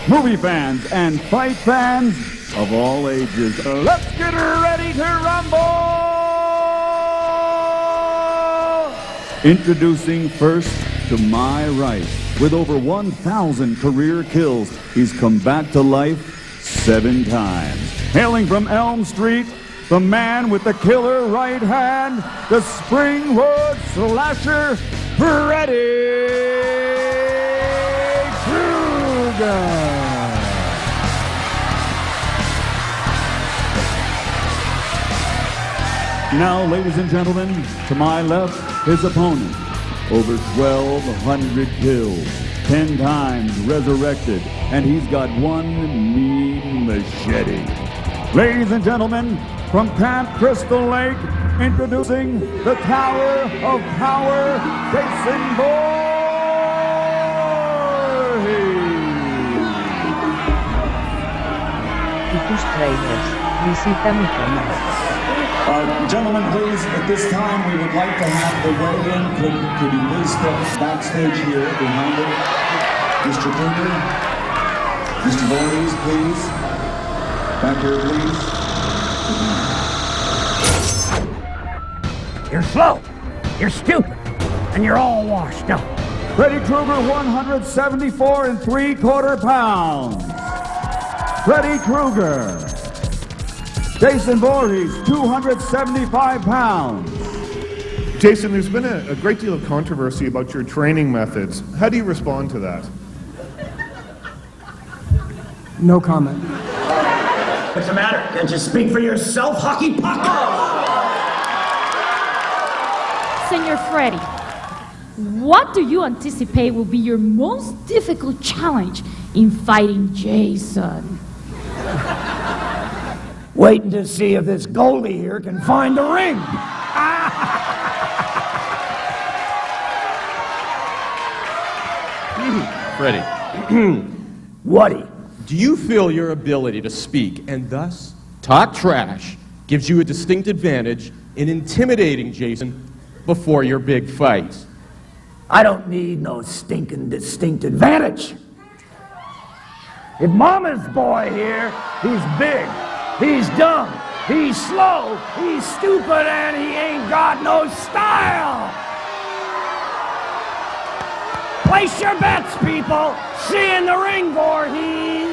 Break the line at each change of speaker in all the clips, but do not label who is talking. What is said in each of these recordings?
Movie fans and fight fans of all ages, let's get ready to rumble! Introducing first, to my right, with over 1,000 career kills, he's come back to life 7 times. Hailing from Elm Street, the man with the killer right hand, the Springwood slasher, FREDDY Krueger. Now, ladies and gentlemen, to my left, his opponent. Over 1,200 kills, 10 times resurrected, and he's got one mean machete. Ladies and gentlemen, from Camp Crystal Lake, introducing the Tower of Power, Jason
Tus tráilers, visita mi canal.
Gentlemen, please, at this time, we would like to have the weigh-in. Could you please step backstage here behind it? Mr. Krueger, Mr. Voorhees, please. Back here, please.
You're slow, you're stupid, and you're all washed up.
Freddy Krueger, 174 3/4 pounds. Freddy Krueger. Jason Voorhees, 275 pounds.
Jason, there's been a great deal of controversy about your training methods. How do you respond to that?
No comment.
What's the matter? Can't you speak for yourself, hockey puck?
Senor Freddy, what do you anticipate will be your most difficult challenge in fighting Jason?
Waiting to see if this goalie here can find the ring.
Freddy,
Whatty?
do you feel your ability to speak and thus talk trash gives you a distinct advantage in intimidating Jason before your big fight?
I don't need no stinking distinct advantage. If Mama's boy here, he's big, he's dumb, he's slow, he's stupid, and he ain't got no style. Place your bets, people. See you in the ring, Voorhees.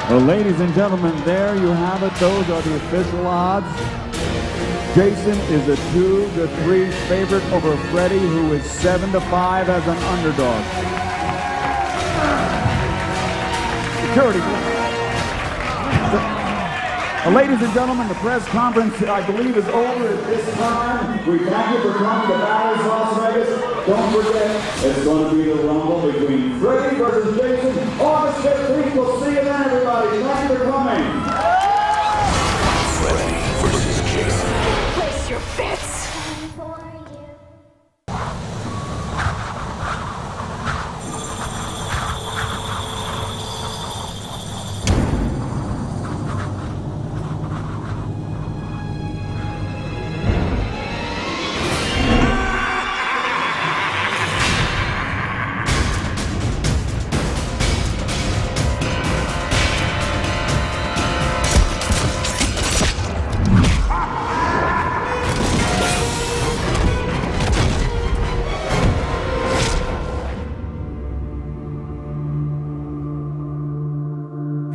Well, ladies and gentlemen, there you have it. Those are the official odds. Jason is a 2-3 favorite over Freddy, who is 7-5 as an underdog. Security. Ladies and gentlemen, the press conference, I believe, is over at this time. We thank you for coming to Bally's Las Vegas. Don't forget, it's going to be the rumble between Freddy versus Jason. August 15th. We'll see you then, everybody. Thank you for coming.
Freddy versus Jason.
Place your bets.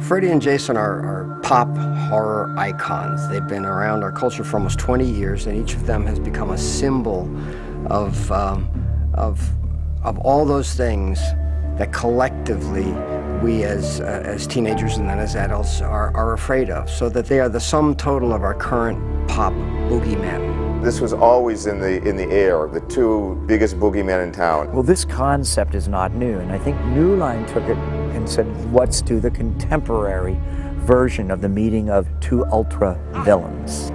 Freddy and Jason are pop horror icons. They've been around our culture for almost 20 years, and each of them has become a symbol of all those things that collectively we as teenagers and then as adults are afraid of, so that they are the sum total of our current pop boogeymen.
This was always in the air, the 2 biggest boogeymen in town.
Well, this concept is not new, and I think New Line took it and said, let's do the contemporary version of the meeting of 2 ultra villains.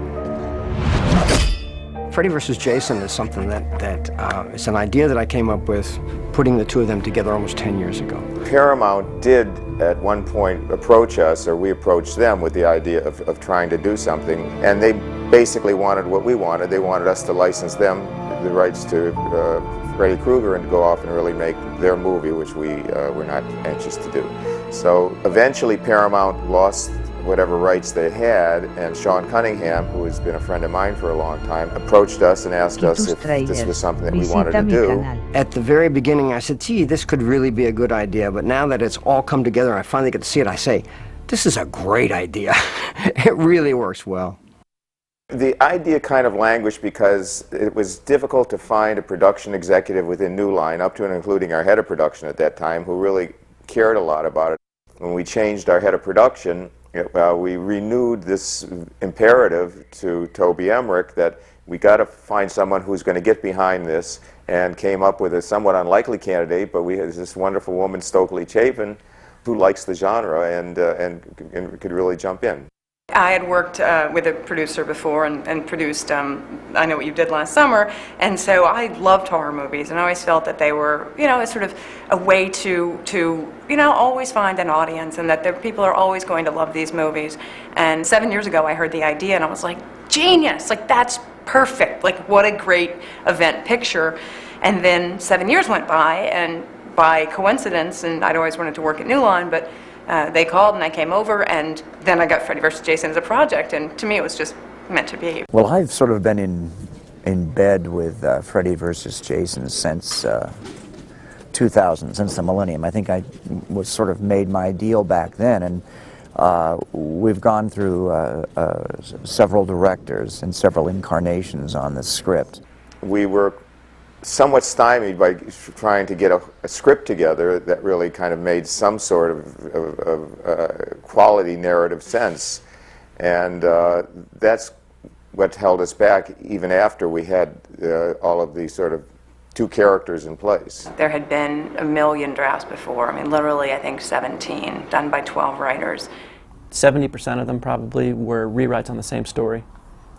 Freddy versus Jason is something that it's an idea that I came up with, putting the 2 of them together almost 10 years ago.
Paramount did at one point approach us, or we approached them with the idea of trying to do something, and they basically wanted what we wanted. They wanted us to license them the rights to Freddy Krueger and to go off and really make their movie, which we were not anxious to do. So eventually Paramount lost whatever rights they had, and Sean Cunningham, who has been a friend of mine for a long time, approached us and asked us if this was something that we wanted to do.
At the very beginning I said, gee, this could really be a good idea, but now that it's all come together and I finally get to see it, I say, this is a great idea. It really works well.
The idea kind of languished because it was difficult to find a production executive within New Line, up to and including our head of production at that time, who really cared a lot about it. When we changed our head of production, we renewed this imperative to Toby Emmerich that we got to find someone who's going to get behind this, and came up with a somewhat unlikely candidate, but we had this wonderful woman, Stokely Chapin, who likes the genre and could really jump in.
I had worked with a producer before and produced I Know What You Did Last Summer, and so I loved horror movies, and I always felt that they were, you know, a sort of a way to you know, always find an audience, and that people are always going to love these movies. And 7 years ago I heard the idea and I was like, genius, like that's perfect, like what a great event picture. And then 7 years went by, and by coincidence, and I'd always wanted to work at New Line, but they called and I came over, and then I got Freddy vs. Jason as a project, and to me it was just meant to be.
Well, I've sort of been in bed with Freddy vs. Jason since 2000, since the millennium. I think I was sort of made my deal back then, and we've gone through several directors and several incarnations on the script.
We were somewhat stymied by trying to get a script together that really kind of made some sort of quality narrative sense, and that's what held us back even after we had all of these sort of two characters in place.
There had been a million drafts before, I mean literally I think 17, done by 12 writers.
70% of them probably were rewrites on the same story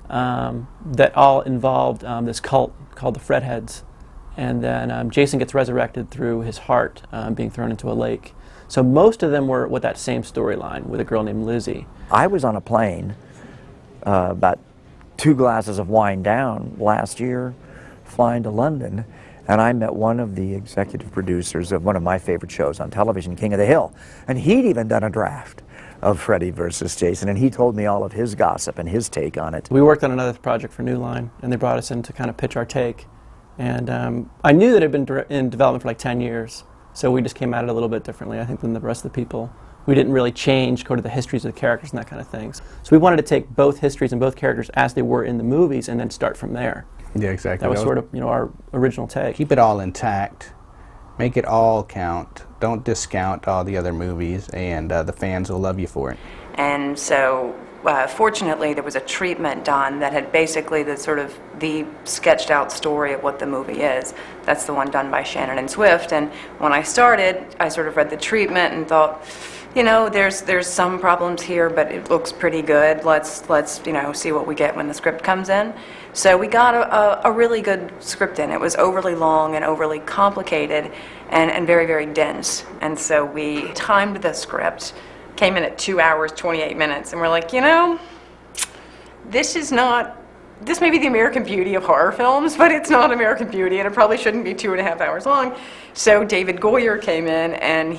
that all involved this cult called the Fred Heads. And then Jason gets resurrected through his heart being thrown into a lake. So most of them were with that same storyline with a girl named Lizzie.
I was on a plane about 2 glasses of wine down last year, flying to London, and I met one of the executive producers of one of my favorite shows on television, King of the Hill. And he'd even done a draft of Freddy vs. Jason, and he told me all of his gossip and his take on it.
We worked on another project for New Line, and they brought us in to kind of pitch our take. And I knew that it had been in development for like 10 years, so we just came at it a little bit differently, I think, than the rest of the people. We didn't really go to the histories of the characters and that kind of things. So we wanted to take both histories and both characters as they were in the movies and then start from there.
Yeah, exactly.
That was sort of, you know, our original take.
Keep it all intact, make it all count, don't discount all the other movies, and the fans will love you for it.
And so fortunately there was a treatment done that had basically the sketched out story of what the movie is. That's the one done by Shannon and Swift, and when I started I sort of read the treatment and thought, you know, there's some problems here, but it looks pretty good. Let's you know, see what we get when the script comes in. So we got a really good script in. It was overly long and overly complicated and very, very dense. And so we timed the script, came in at 2 hours, 28 minutes, and we're like, you know, this may be the American Beauty of horror films, but it's not American Beauty, and it probably shouldn't be 2.5 hours long. So David Goyer came in, and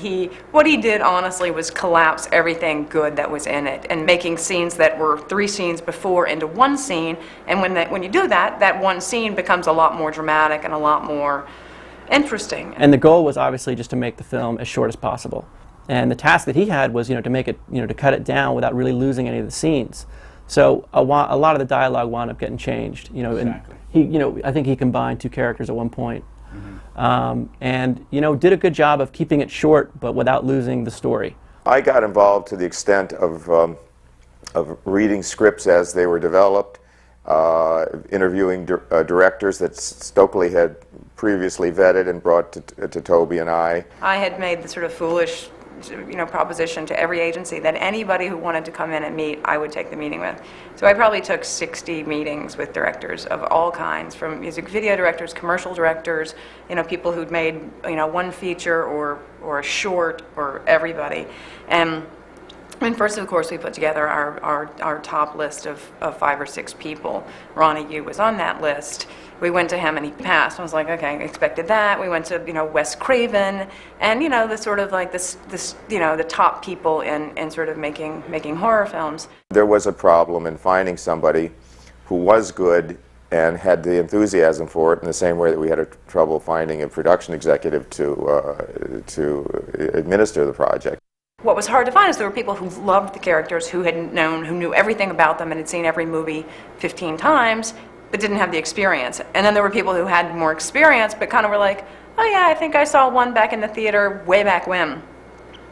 what he did honestly was collapse everything good that was in it, and making scenes that were 3 scenes before into one scene. And when you do that, that one scene becomes a lot more dramatic and a lot more interesting.
And the goal was obviously just to make the film as short as possible. And the task that he had was, you know, to make it, you know, to cut it down without really losing any of the scenes. So a lot of the dialogue wound up getting changed, you know, exactly. And he, you know, I think he combined 2 characters at one point, and you know, did a good job of keeping it short but without losing the story.
I got involved to the extent of reading scripts as they were developed, interviewing directors that Stokely had previously vetted and brought to Toby and I.
I had made the sort of foolish, you know, proposition to every agency that anybody who wanted to come in and meet, I would take the meeting with. So I probably took 60 meetings with directors of all kinds, from music video directors, commercial directors, you know, people who'd made, you know, one feature or a short, or everybody. And And first, of course, we put together our top list of 5 or 6 people. Ronnie Yu was on that list. We went to him and he passed. I was like, okay, I expected that. We went to, Wes Craven and, the sort of like this the top people in sort of making horror films.
There was a problem in finding somebody who was good and had the enthusiasm for it in the same way that we had trouble finding a production executive to administer the project.
What was hard to find is there were people who loved the characters, who knew everything about them and had seen every movie 15 times, but didn't have the experience. And then there were people who had more experience, but kind of were like, oh yeah, I think I saw one back in the theater way back when.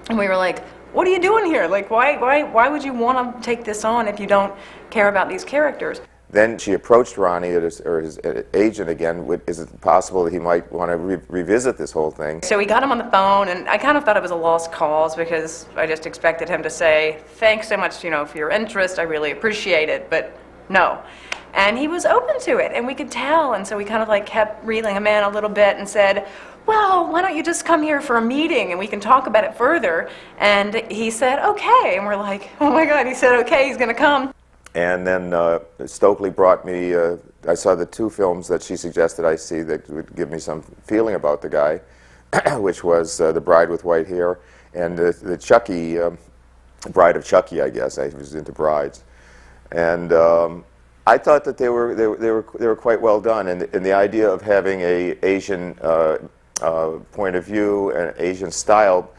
And we were like, what are you doing here? Like, why would you want to take this on if you don't care about these characters?
Then she approached Ronnie or his agent again. Is it possible that he might want to revisit this whole thing?
So we got him on the phone, and I kind of thought it was a lost cause because I just expected him to say, thanks so much, for your interest. I really appreciate it, but no. And he was open to it, and we could tell. And so we kind of like kept reeling him in a little bit and said, well, why don't you just come here for a meeting and we can talk about it further? And he said, okay. And we're like, oh my God, he said, okay, he's going to come.
And then Stokely brought me, I saw the 2 films that she suggested I see that would give me some feeling about the guy, which was The Bride with White Hair and the Chucky, Bride of Chucky, I guess. I was into brides. And I thought that they were quite well done. And the idea of having a Asian point of view and Asian style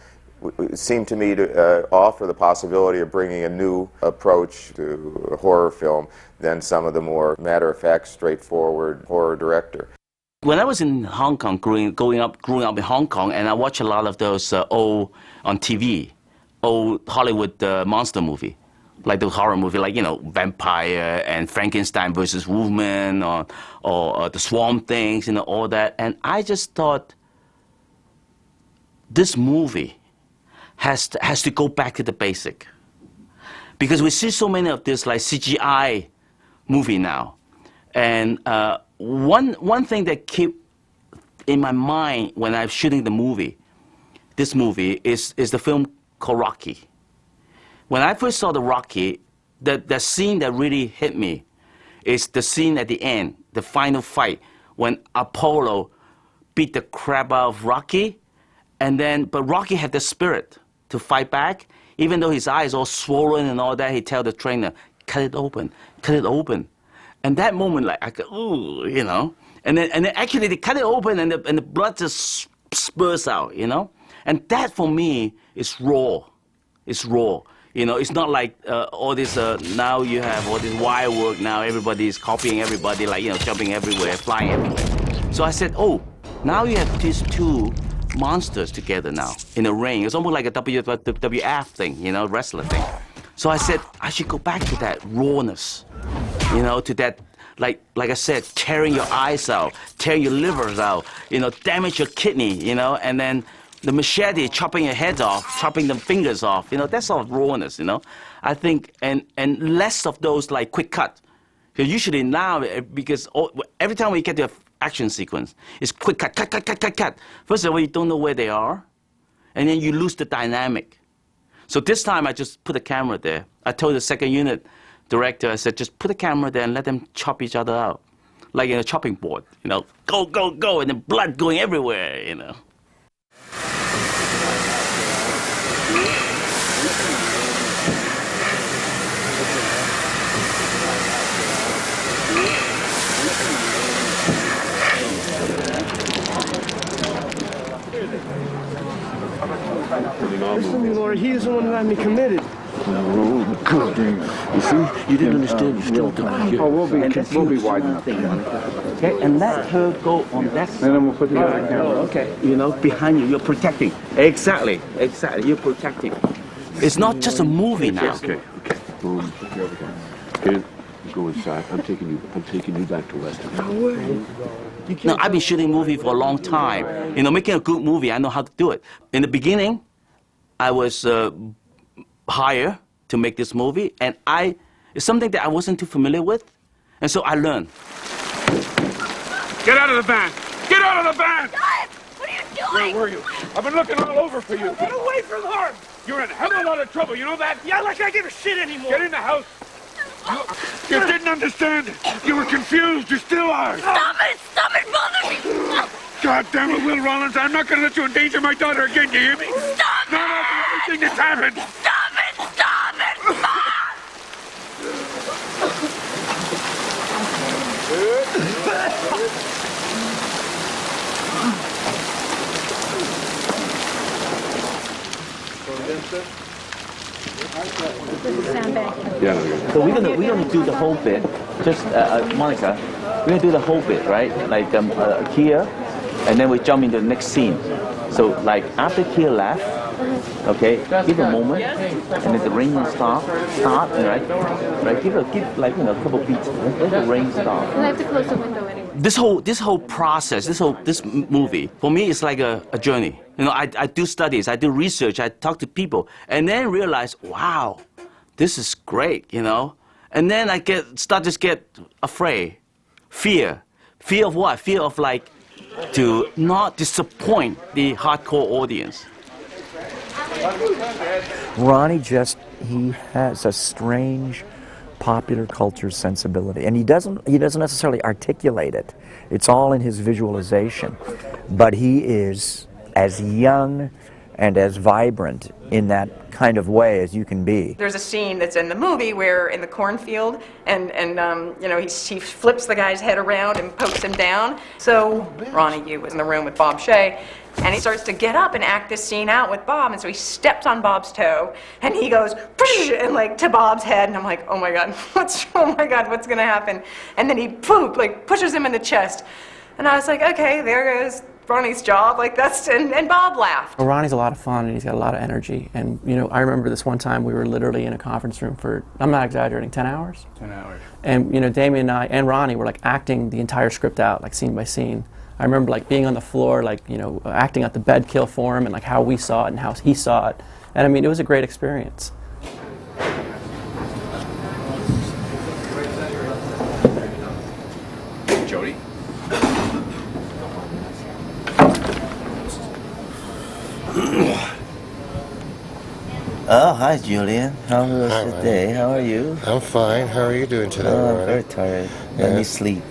seemed to me to offer the possibility of bringing a new approach to a horror film than some of the more matter-of-fact, straightforward horror director.
When I was in Hong Kong, growing up in Hong Kong, and I watched a lot of those old on TV, old Hollywood monster movie, like the horror movie, like Vampire and Frankenstein versus Wolfman, or the Swamp Things, all that, and I just thought this movie has to go back to the basic. Because we see so many of this like CGI movie now. And one thing that keep in my mind when I'm shooting this movie is the film called Rocky. When I first saw the Rocky, the scene that really hit me is the scene at the end, the final fight, when Apollo beat the crap out of Rocky, but Rocky had the spirit to fight back, even though his eyes all swollen and all that. He tell the trainer, cut it open, cut it open. And that moment, like I go, ooh, and then actually they cut it open and the blood just spurts out, And that for me is raw. It's raw. It's not like all this. Now you have all this wire work. Now everybody is copying everybody, like jumping everywhere, flying everywhere. So I said, oh, now you have these 2 monsters together now in a ring. It's almost like a WWF thing, wrestler thing. So I said I should go back to that rawness, to that, like I said, tearing your eyes out, tearing your livers out, damage your kidney, and then the machete chopping your head off, chopping the fingers off, that's all rawness, I think, and less of those like quick cut. Because usually now, because every time we get to action sequence, it's quick cut, cut, cut, cut, cut, cut. First of all, you don't know where they are, and then you lose the dynamic. So this time I just put a camera there. I told the second unit director, I said, just put a camera there and let them chop each other out. Like in a chopping board, go, go, go, and then blood going everywhere,
Listen, Lord, he is the one who had me committed.
Oh, good. You see, you didn't understand. You still don't.
Oh, we'll be wide enough.
Okay, and let her go on that side.
And then we'll put the other camera.
Okay. Behind you, you're protecting. Exactly, you're protecting. It's not just a movie now.
Okay. Boom. Here, go inside. I'm taking you back to Western.
No way.
No, I've been shooting movies for a long time. Making a good movie, I know how to do it. In the beginning, I was hired to make this movie, and it's something that I wasn't too familiar with, and so I learned.
Get out of the van! Get out of the van!
God, what are you doing?
Where were you? I've been looking all over for you. Get away from her! You're in a hell of a lot of trouble, you know that? Yeah, like I give a shit anymore. Get in the house. You didn't understand. You were confused. You still are.
Stop it! Stop it, bother me!
God damn it, Will Rollins. I'm not going to let you endanger my daughter again, you hear me?
Stop
No, no, everything that's happened.
Stop it! Stop it!
So we're gonna do the whole bit. Just Monica, we're gonna do the whole bit, right? Like Kia, and then we jump into the next scene. So like after Kia left, okay, give a moment, and then the rain will start, right? Right? Give like a couple beats. Let the rain start.
I have to close the window anyway.
This whole process, this movie, for me, it's like a journey. You know, I do studies, I do research, I talk to people, and then realize, wow, this is great, you know. And then I start to get afraid, fear of what? Fear of like to not disappoint the hardcore audience.
Ronnie he has a strange popular culture sensibility, and he doesn't necessarily articulate it. It's all in his visualization, but he is as young and as vibrant in that kind of way as you can be.
There's a scene that's in the movie where in the cornfield, and you know, he flips the guy's head around and pokes him down. So Ronnie Yu was in the room with Bob Shea, and he starts to get up and act this scene out with Bob, and so he steps on Bob's toe, and he goes, and like to Bob's head, and I'm like, oh my God, what's gonna happen? And then he pushes him in the chest, and I was like, okay, there goes Ronnie's job, like that's, and Bob laughed.
Well, Ronnie's a lot of fun and he's got a lot of energy. And you know, I remember this one time we were literally in a conference room for, I'm not exaggerating, 10 hours?
10 hours.
And you know, Damien and I and Ronnie were like acting the entire script out, like scene by scene. I remember like being on the floor, like, you know, acting out the bed kill for him and like how we saw it and how he saw it. And I mean, it was a great experience.
Jody?
Oh, hi, Julian. How was the day? How are you?
I'm fine. How are you doing today,
I'm very tired. I need sleep.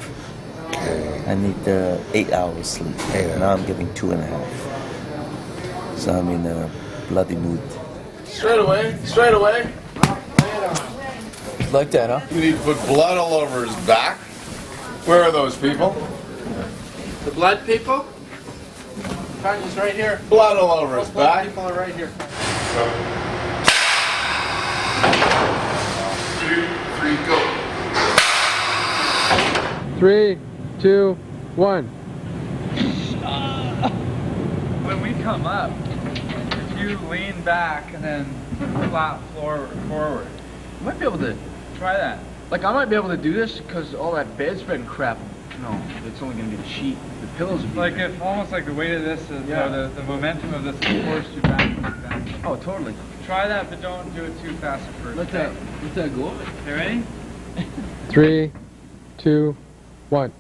Okay.
I need 8 hours sleep. Now I'm getting 2.5. So I'm in a bloody mood.
Straight away.
Like that, huh?
You need to put blood all over his back. Where are those people?
The blood people? Is right here.
Blood all over his
Blood
back.
people are right here.
2, 3, go.
3, 2, 1.
When we come up, if you lean back and then flap forward, you might be able to try that. Like I might be able to do this because all that bedspread and crap. No, it's only going to be the sheet. The pillows would be like if almost like the weight of this is, yeah. The momentum of this will force you back like that. Oh, totally. Try that, but don't do it too fast at first. Let that go. Okay, ready?
3, 2, 1.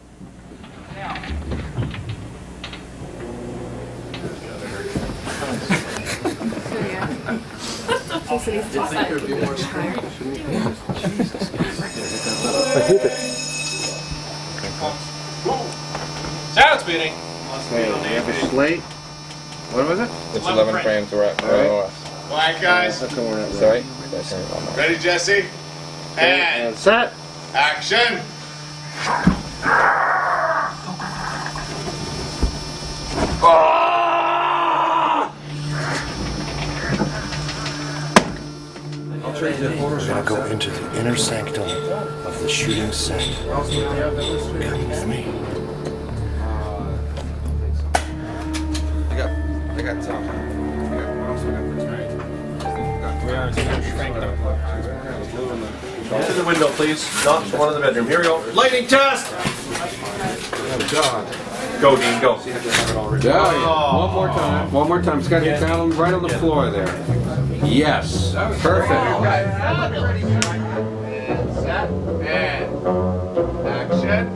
Sound speeding.
Hey, they have a slate. What was it?
It's 11 frames. We're at
All
right, guys.
Sorry.
Ready, Jesse? And
set.
Action.
We're gonna go into the inner sanctum of the shooting set. Come with me.
I got some.
To the window, please. Not one in the bedroom. Here we go. Lightning test!
Oh, God.
Go, Dean, go.
One more time.
One more time. It's got to be found right on the floor there. Yes. Perfect.
Set and action.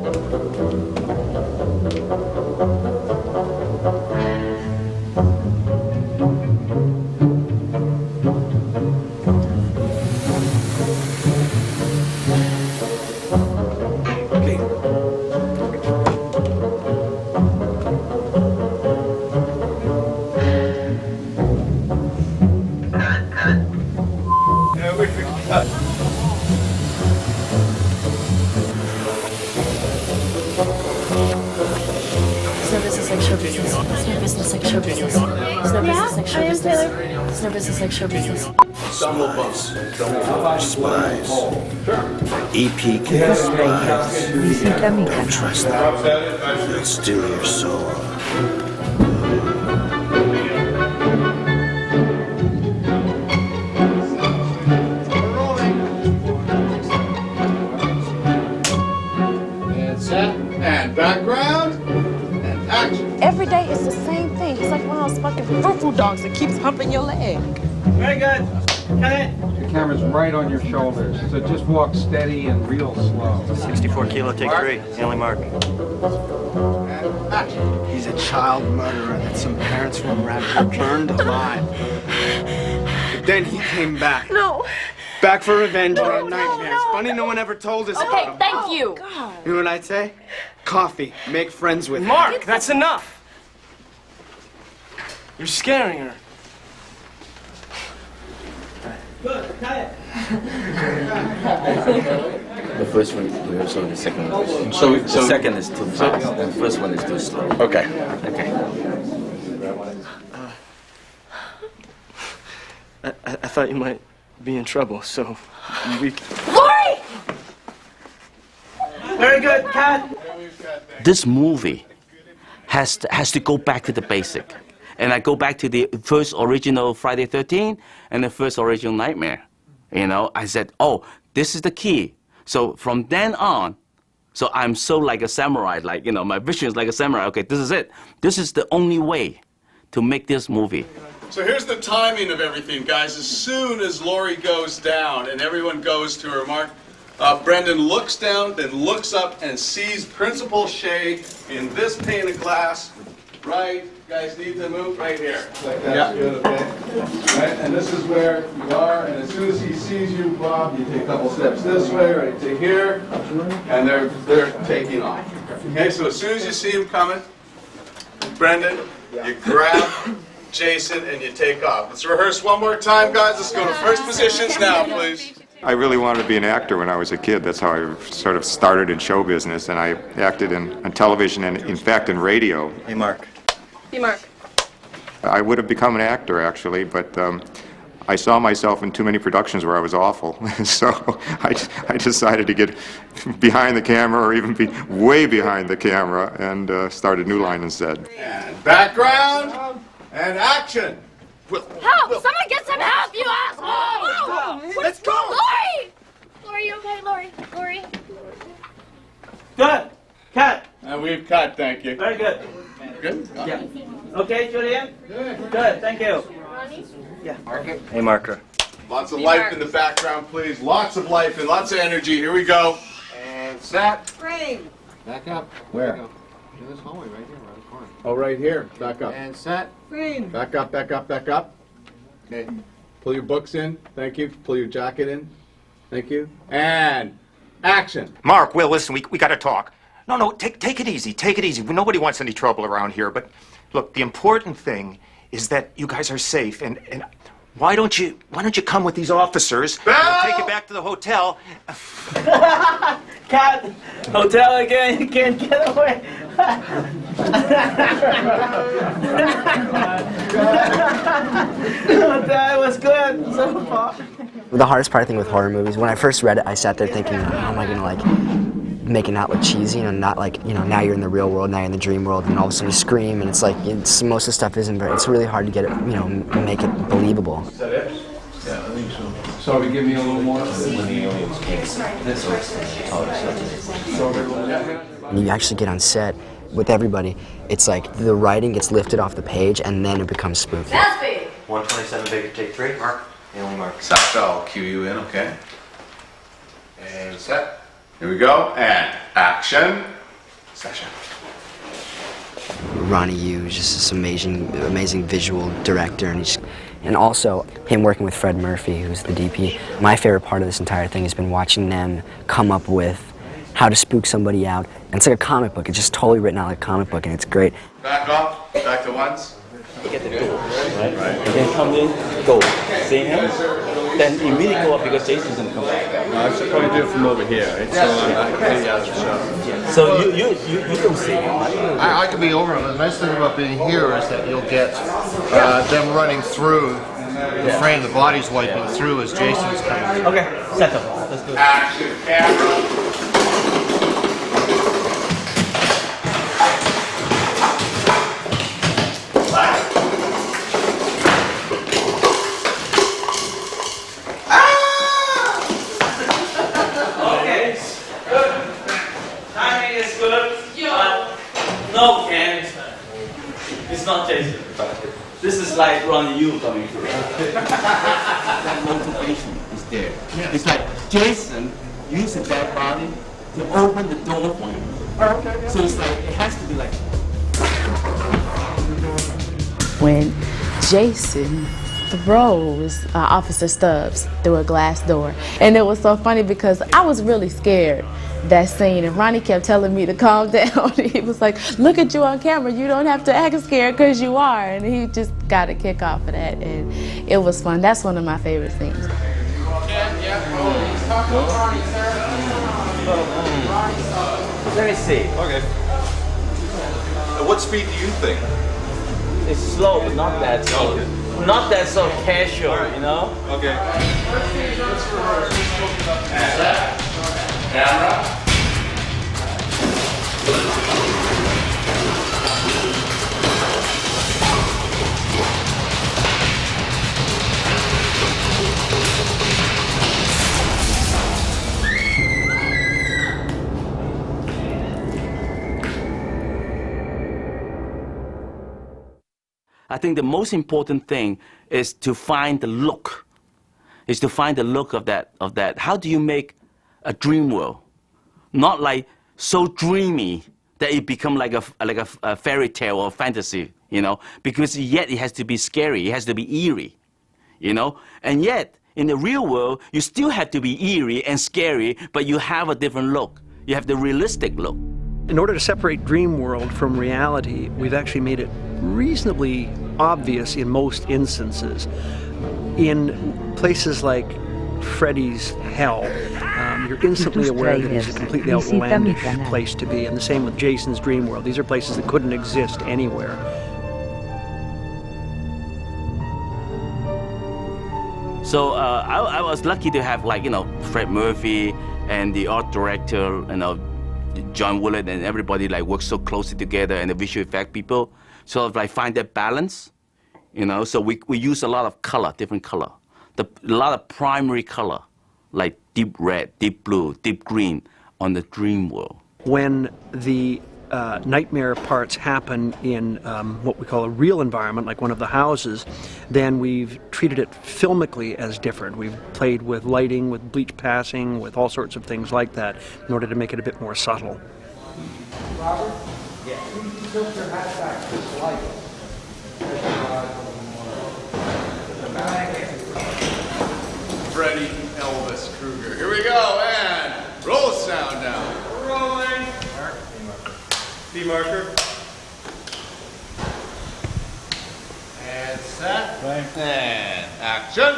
It's no business like show business. It's no business like show business. It's no business like show business. It's no business like show business.
Stumble bumps. Spies. EP kids. Don't trust them. They'll steal your soul.
And set, and background, and action.
Every day it's the same thing. It's like one of those fucking foo-foo dogs that keeps humping your leg.
Very good. Cut it. The camera's right on your shoulders, so just walk steady and real slow.
64 kilo, take 3. The only mark.
He's a child murderer that some parents from Rapture burned alive. But then he came back.
No.
Back for revenge on our nightmares. Funny no one ever told us about
Okay,
him.
thank you.
You know what I'd say? Coffee. Make friends with
Mark, that's enough. You're scaring her.
Good, cut it.
The first one is rehearsal, the second one is... The second is too fast, and the first one is too slow.
Okay.
Okay.
I thought you might be in trouble, so we...
Lori!
Very good, cut.
This movie has to go back to the basic. And I go back to the first original Friday 13 and the first original Nightmare. You know, I said, oh, this is the key. So from then on, so I'm so like a samurai, like, you know, my vision is like a samurai. Okay, this is it. This is the only way to make this movie.
So here's the timing of everything, guys. As soon as Lori goes down and everyone goes to her mark, Brendan looks down, then looks up and sees Principal Shay in this pane of glass. Right, you guys need to move right here. Like that's good, okay? Right, and this is where you are, and as soon as he sees you, Bob, you take a couple steps this way, right to here, and they're taking off. Okay, so as soon as you see him coming, Brendan, you grab Jason and you take off. Let's rehearse one more time, guys. Let's go to first positions now, please.
I really wanted to be an actor when I was a kid. That's how I sort of started in show business, and I acted on television and, in fact, in radio.
Hey, Mark.
Hey, Mark.
I would have become an actor, actually, but I saw myself in too many productions where I was awful. So I decided to get behind the camera, or even be way behind the camera, and started New Line instead.
And background, and action.
Help! Somebody get some help, you asshole!
Let's go!
Lori! Lori, you okay, Lori? Lori?
Good. Cut.
And we've cut, thank you.
Very good.
Good?
Yeah. Okay, Julian? Good, thank you. Yeah.
Hey, Marker.
Lots of life in the background, please. Lots of life and lots of energy. Here we go. And set.
Frame.
Back up. Where?
In this hallway right here, around the corner.
Oh, right here. Back up.
And set.
Frame.
Back up, back up, back up. Okay. Pull your books in. Thank you. Pull your jacket in. Thank you. And action.
Mark, Will, listen, we got to talk. No, take it easy. Take it easy. Nobody wants any trouble around here. But look, the important thing is that you guys are safe. And why don't you come with these officers? We'll take you back to the hotel.
Cat. Hotel again. You can't get away. That was good so far.
The hardest part, I think, with horror movies, when I first read it, I sat there thinking, how am I gonna make it not look cheesy, now you're in the real world, now you're in the dream world, and all of a sudden you scream, and it's like, most of the stuff isn't very, it's really hard to get it, make it believable.
Is that it? Yeah, I think so. So we give me a little more?
When you actually get on set with everybody, it's like the writing gets lifted off the page, and then it becomes spooky.
127, Baker, take 3. Mark. The only mark.
So I'll cue you in, okay? And set. Here we go. And action. Session.
Ronnie Yu is just this amazing visual director, and also him working with Fred Murphy, who's the DP. My favorite part of this entire thing has been watching them come up with how to spook somebody out. And it's like a comic book. It's just totally written out like a comic book, and it's great.
Back up. Back to once.
You get the door, right? And then come in, go. See him? Then immediately go up because Jason's gonna come back.
I should probably do it from over here, right? So I'm not completely out of the shot.
So you don't see him, right?
I can be over him. The nice thing about being here is that you'll get them running through the frame. The body's wiping through as Jason's coming through.
Okay, set up. Let's do it.
Action, camera.
No, Ken. It's not Jason. This is like Ronnie Yu coming through. That motivation is there. It's like Jason uses that body to open the door for you. So it's like, it has to be like.
When Jason throws Officer Stubbs through a glass door. And it was so funny because I was really scared that scene, and Ronnie kept telling me to calm down. He was like, look at you on camera, you don't have to act scared because you are. And he just got a kick off of that, and it was fun. That's one of my favorite scenes.
Let me see.
Okay. At what speed do you think?
It's slow, but not that slow.
Okay.
Not that so casual, you know?
Okay. Camera.
I think the most important thing is to find the look. Is to find the look of that. How do you make a dream world? Not like so dreamy that it become like a fairy tale or fantasy, you know? Because yet it has to be scary, it has to be eerie, you know? And yet, in the real world, you still have to be eerie and scary, but you have a different look. You have the realistic look.
In order to separate dream world from reality, we've actually made it reasonably obvious in most instances. In places like Freddy's Hell, you're instantly aware that it's a completely outlandish place to be, and the same with Jason's dream world. These are places that couldn't exist anywhere.
So I was lucky to have, like, you know, Fred Murphy and the art director, you know, John Willett, and everybody like work so closely together, and the visual effect people sort of like find that balance, you know. So we use a lot of color, different color, a lot of primary color, like deep red, deep blue, deep green on the dream world.
When the nightmare parts happen in what we call a real environment, like one of the houses, then we've treated it filmically as different. We've played with lighting, with bleach passing, with all sorts of things like that in order to make it a bit more subtle.
Robert? Yeah. Tilt your hat back just like
Freddy Elvis Krueger. Here we go, and roll sound now. Rolling. B marker. And set. Right. And action.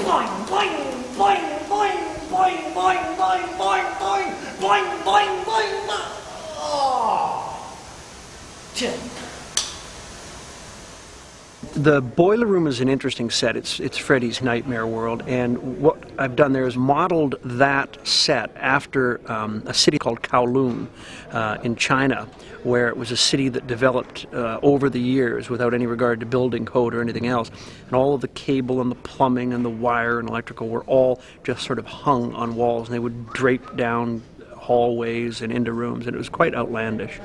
Boing, boing, boing, boing, boing, boing, boing, boing, boing, boing, boing, boing, boing. Oh.
The boiler room is an interesting set. It's Freddy's nightmare world, and what I've done there is modeled that set after a city called Kowloon in China, where it was a city that developed over the years without any regard to building code or anything else. And all of the cable and the plumbing and the wire and electrical were all just sort of hung on walls, and they would drape down hallways and into rooms, and it was quite outlandish.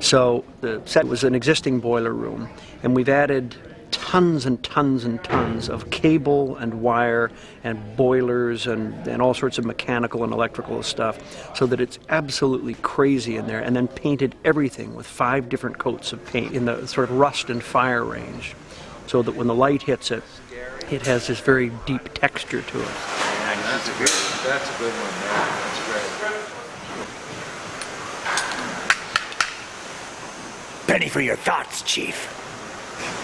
So the set was an existing boiler room, and we've added tons and tons and tons of cable and wire and boilers and all sorts of mechanical and electrical stuff, so that it's absolutely crazy in there, and then painted everything with 5 different coats of paint in the sort of rust and fire range, so that when the light hits it, it has this very deep texture to it.
That's a good one. That's great.
Penny for your thoughts, Chief.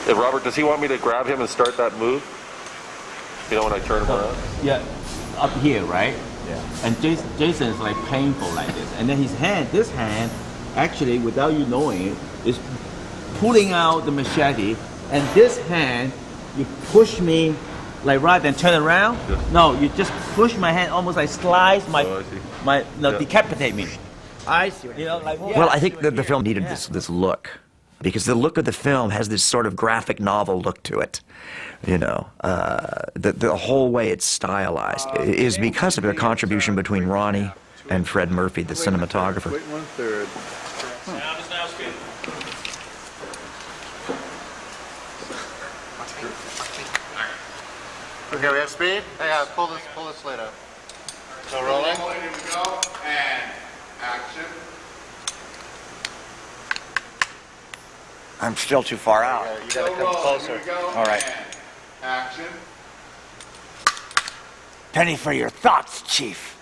Hey, Robert, does he want me to grab him and start that move? You know, when I turn him around?
Yeah, up here, right? Yeah. And Jason is like painful like this. And then his hand, this hand, actually, without you knowing it, is pulling out the machete. And this hand, you push me, like rather than turn around. Yeah. No, you just push my hand, almost like slice decapitate me. I see. You know, like. Yeah.
Well, I think that the film needed this look, because the look of the film has this sort of graphic novel look to it. You know, the whole way it's stylized is because of a contribution between Ronnie and Fred Murphy, the cinematographer.
Wait 1/3.
Okay, we have speed. Hang on, pull this slate out. So rolling.
Here we go, and action.
I'm still too far out.
You gotta come closer.
Here we go,
All right.
and action.
Penny for your thoughts, Chief.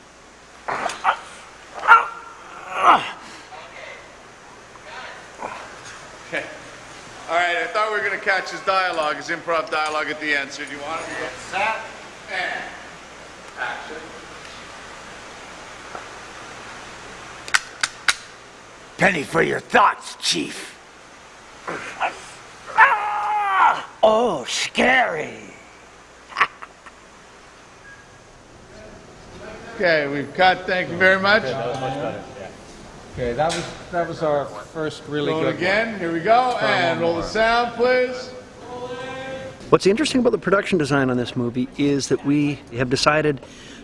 Okay. All right, I thought we were going to catch his dialogue, his improv dialogue at the end. So do you want him to get set and action?
Penny for your thoughts, Chief. Oh, scary.
Okay, we've cut. Thank you very much.
Okay, that was much better. Okay, that was our first really
Roll
good
it again. one. Here we go,
Try
and
one
roll
more.
the sound, please.
What's interesting about the production design on this movie is that we have decided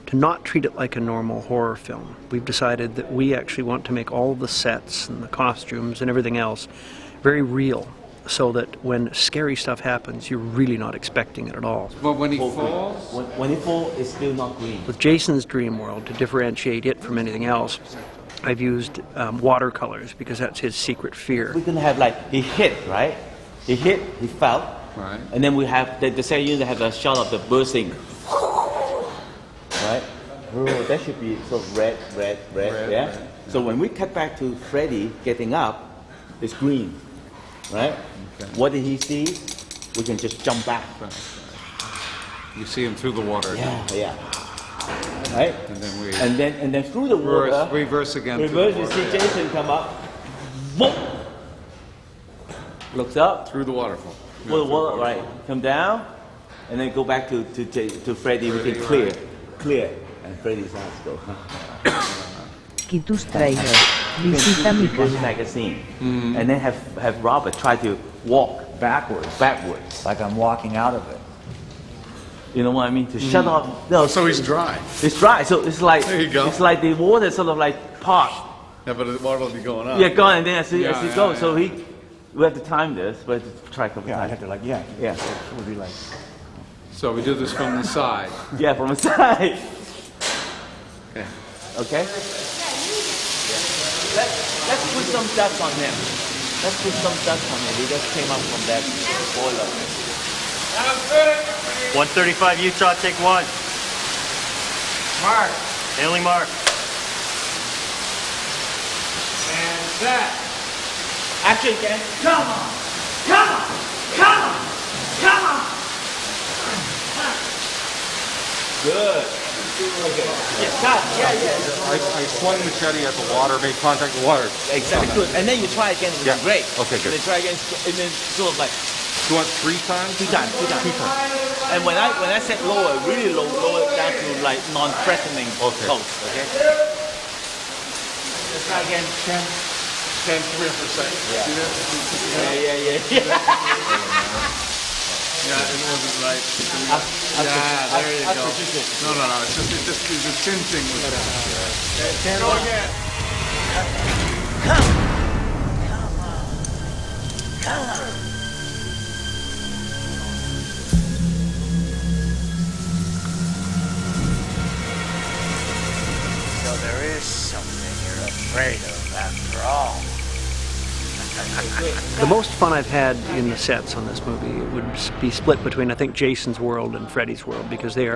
to not treat it like a normal horror film. We've decided that we actually want to make all the sets and the costumes and everything else very real, so that when scary stuff happens, you're really not expecting it at all.
But when he falls,
when he falls, it's still not green.
With Jason's dream world, to differentiate it from anything else, I've used watercolors because that's his secret fear.
We're gonna have like he hit, right? He hit, he fell,
right?
And then we have the second unit have a shot of the bursting, right? Oh, that should be sort of red, yeah.
Red.
So when we cut back to Freddy getting up, it's green, right?
Okay.
What did he see? We can just jump back.
You see him through the water.
Yeah. Right?
And then
And then through the water.
reverse again.
Reverse. You see Jason come up. Boom. Looks up.
Through the waterfall.
Well, the water, right? Come down, and then go back to Freddy. We can clear, and Freddy's eyes go.
Quitus tráilers. Visita mi canal.
Magazine, and then have Robert try to walk backwards.
Like I'm walking out of it.
You know what I mean? To shut off. No,
So he's dry.
it's dry. So it's like
There you go.
it's like the water sort of like part.
Yeah, but the water will be going up.
Yeah, go on, and then as he goes.
yeah.
So we have to time this, but try a couple
Yeah, I
times.
have to like, yeah.
Yeah.
It would be like.
So we do this from the side.
Yeah, from the side.
Okay.
Okay? Let's put some dust on him. Let's put some dust on him. He just came up from that boiler.
135 Utah, take one.
Mark.
Hailing mark.
And set.
Action again.
Come on! Come on! Come on! Come on!
Good. Okay. Yeah, cut. Yeah.
I swung the machete at the water, made contact with the water.
Exactly. Good. And then you try again. It
Yeah.
was great.
Okay, good.
And then try again, and then sort of like.
You want 3 times?
2 times. And when I said lower, really low, lower down to like non-threatening pulse. Okay. Let's try again.
10 3%.
Yeah.
Yeah, it wasn't right. There you go. No. It's just the chin thing was that. Go again.
Come on!
So there is something you're afraid of after all.
The most fun I've had in the sets on this movie would be split between, I think, Jason's world and Freddy's world, because they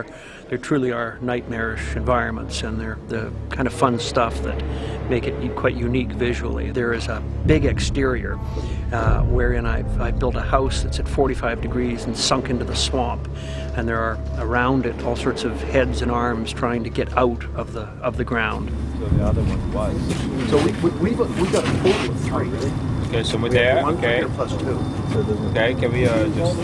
truly are nightmarish environments, and they're the kind of fun stuff that make it quite unique visually. There is a big exterior wherein I've built a house that's at 45 degrees and sunk into the swamp, and there are around it all sorts of heads and arms trying to get out of the ground.
So the other one was.
So we got a total of 3.
Okay, so we're there. Okay.
Plus 2.
Okay, can we just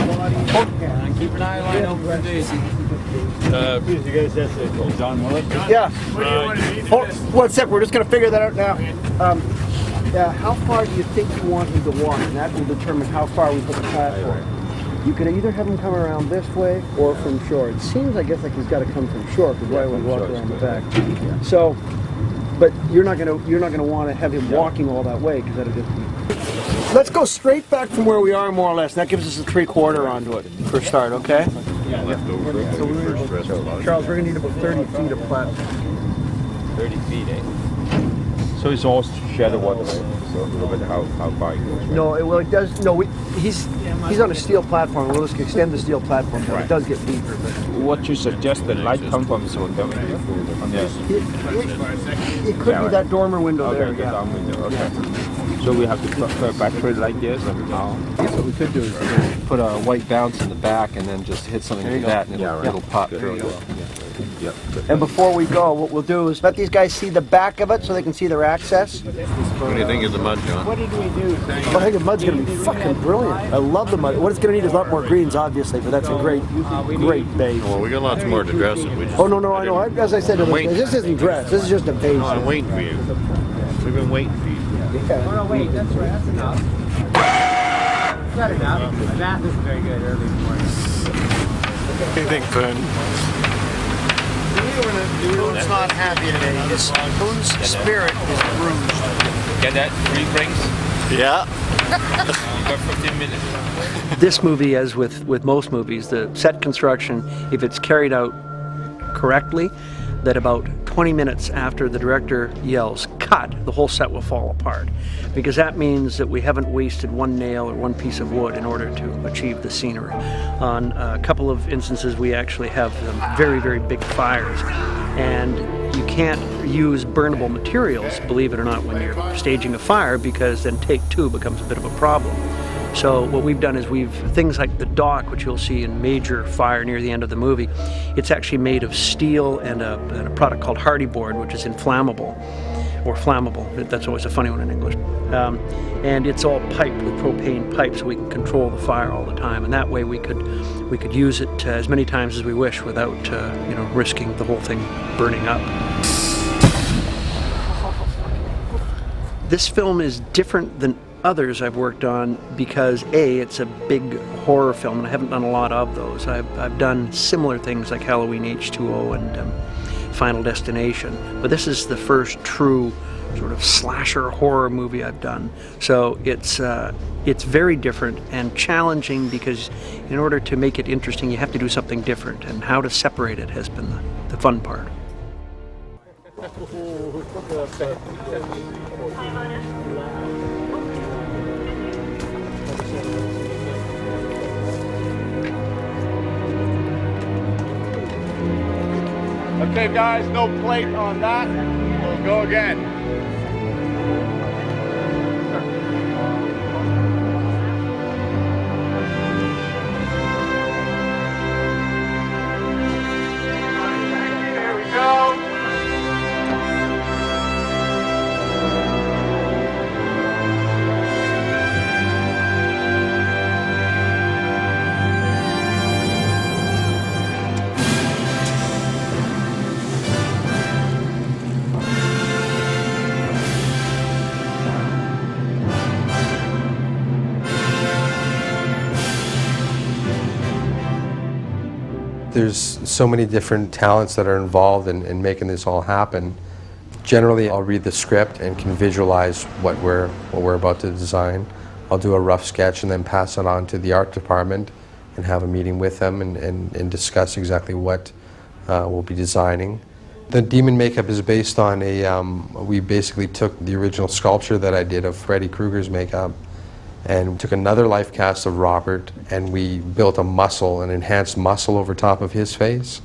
keep an eye open for this? You guys have to John Willett?
Yeah. Hold, 1 sec, we're just going to figure that out now. How far do you think you want him to walk? And that will determine how far we put the platform. You can either have him come around this way or from shore. It seems, I guess, like he's got to come from shore, because why would he walk around the back? Yeah. So, but you're not gonna want to have him walking all that way, because that'll just be. Let's go straight back from where we are, more or less. That gives us a 3/4 onto it for start, okay?
Yeah.
So Charles, we're gonna need about 30 feet of platform.
30 feet, eh? So it's all shadow water, so no matter how far it goes, right?
No, well, it does. No, he's on a steel platform. We'll just extend the steel platform. Right. It does get deeper. But
what you suggest, the light come from this hotel?
It could be that dormer window there.
The dormer window. Okay. Yeah. So we have to put back through it like this, and how?
What we could do is put a white bounce in the back, and then just hit something like that, and it'll pop through.
Yep.
And before we go, what we'll do is let these guys see the back of it so they can see their access.
What do you think of the mud, John?
What did we do? Well, I think the mud's going to be fucking brilliant. I love the mud. What it's going to need is a lot more greens, obviously, but that's a great base.
Well, we got lots more to dress it. We just,
oh, no, I know. As I said, this isn't dress. This is just a base.
No, I'm waiting for you. We've been waiting for you.
Yeah.
Oh, no, wait, that's right. That's enough. That's enough. My math isn't very good early in the morning.
What do you think, Fern?
Boon's not happy today. Boon's spirit is bruised.
Get that? 3 rings?
Yeah.
You got 15 minutes.
This movie, as with most movies, the set construction, if it's carried out correctly, that about 20 minutes after the director yells cut, the whole set will fall apart, because that means that we haven't wasted one nail or one piece of wood in order to achieve the scenery. On a couple of instances we actually have very, very big fires, and you can't use burnable materials, believe it or not, when you're staging a fire, because then take 2 becomes a bit of a problem. So what we've done is things like the dock, which you'll see in major fire near the end of the movie, it's actually made of steel and a product called hardy board, which is inflammable, or flammable. That's always a funny one in English. And it's all piped with propane pipes, so we can control the fire all the time. And that way we could use it as many times as we wish without risking the whole thing burning up. This film is different than others I've worked on because A, it's a big horror film, and I haven't done a lot of those. I've done similar things like Halloween H2O and Final Destination, but this is the first true sort of slasher horror movie I've done. So it's very different and challenging, because in order to make it interesting you have to do something different, and how to separate it has been the fun part.
Okay, guys, no plate on that. We'll go again. Here we go.
There's so many different talents that are involved in making this all happen. Generally, I'll read the script and can visualize what we're about to design. I'll do a rough sketch and then pass it on to the art department and have a meeting with them and discuss exactly what we'll be designing. The demon makeup is based on we basically took the original sculpture that I did of Freddy Krueger's makeup And we took another life cast of Robert and we built a muscle, an enhanced muscle over top of his face.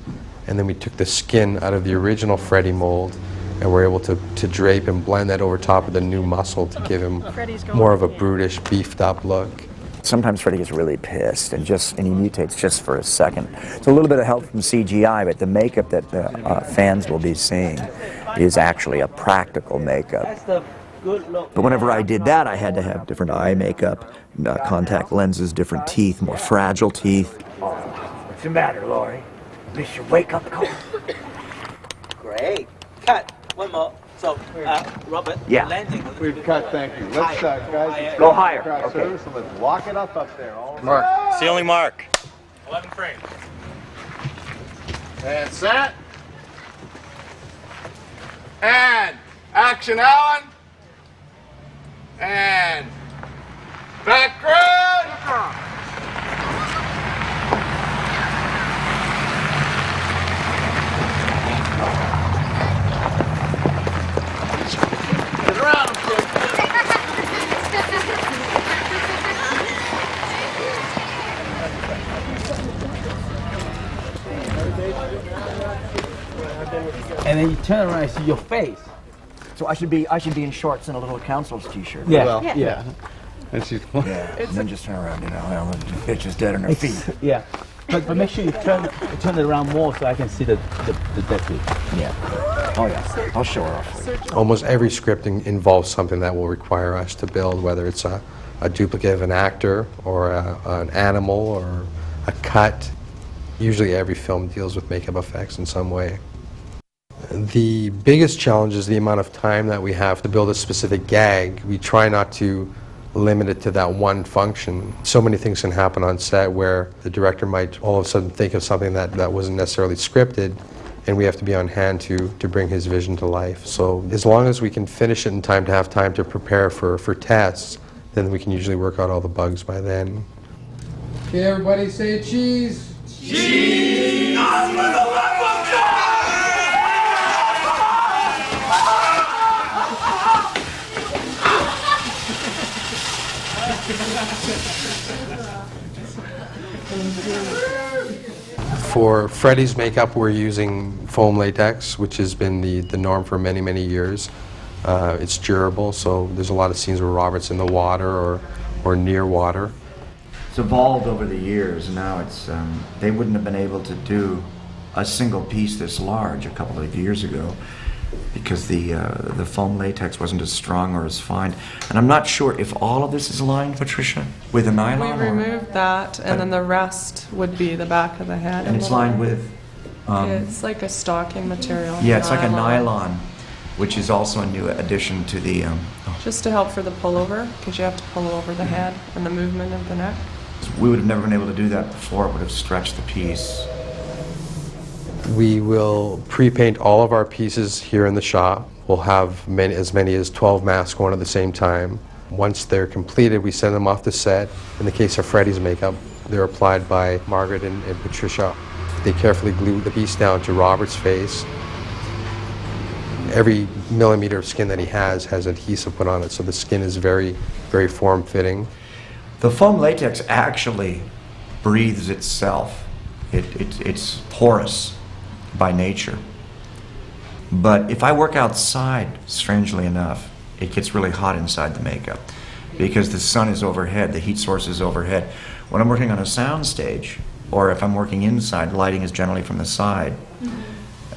And then we took the skin out of the original Freddy mold and we're able to drape and blend that over top of the new muscle to give him more of a brutish, beefed up look.
Sometimes Freddy gets really pissed and he mutates just for a second. So a little bit of help from CGI, but the makeup that fans will be seeing is actually a practical makeup. But whenever I did that, I had to have different eye makeup, contact lenses, different teeth, more fragile teeth.
What's the matter, Laurie? Miss your wake-up call?
Great. Cut. One more. So, Robert,
yeah.
landing.
We've cut, thank you. Let's, guys,
go higher.
Okay.
Okay.
So let's lock it up there. All Mark.
Ceiling mark.
11 frames. And set. And action, Alan. And background. Get around, kid.
And then you turn around and see your face.
So I should be in shorts and a little counselor's t-shirt.
Yeah.
Well, yeah. And she's
And then just turn around, you know, well, the bitch is dead on her feet.
Yeah. But make sure you turn it around more so I can see the deputy.
Yeah. Oh yeah. I'll show her off.
Almost every script involves something that will require us to build, whether it's a duplicate of an actor or an animal or a cut. Usually every film deals with makeup effects in some way. The biggest challenge is the amount of time that we have to build a specific gag. We try not to limit it to that one function. So many things can happen on set where the director might all of a sudden think of something that wasn't necessarily scripted, and we have to be on hand to bring his vision to life. So as long as we can finish it in time to have time to prepare for tests, then we can usually work out all the bugs by then.
Okay, everybody say cheese.
Cheese! On for the love of God!
For Freddy's makeup, we're using foam latex, which has been the norm for many, many years. It's durable, so there's a lot of scenes where Robert's in the water or near water.
It's evolved over the years. Now it's they wouldn't have been able to do a single piece this large a couple of years ago because the foam latex wasn't as strong or as fine. And I'm not sure if all of this is lined, Patricia, with a nylon.
We removed that, and then the rest would be the back of the head.
And it's lined with.
It's like a stocking material.
Yeah, it's like a nylon, which is also a new addition to the.
Just to help for the pullover, because you have to pull over the head and the movement of the neck.
We would have never been able to do that before. It would have stretched the piece.
We will pre-paint all of our pieces here in the shop. We'll have as many as 12 masks going at the same time. Once they're completed, we send them off the set. In the case of Freddy's makeup, they're applied by Margaret and Patricia. They carefully glue the piece down to Robert's face. Every millimeter of skin that he has adhesive put on it, so the skin is very, very form-fitting.
The foam latex actually breathes itself. It's porous by nature. But if I work outside, strangely enough, it gets really hot inside the makeup because the sun is overhead, the heat source is overhead. When I'm working on a sound stage, or if I'm working inside, lighting is generally from the side,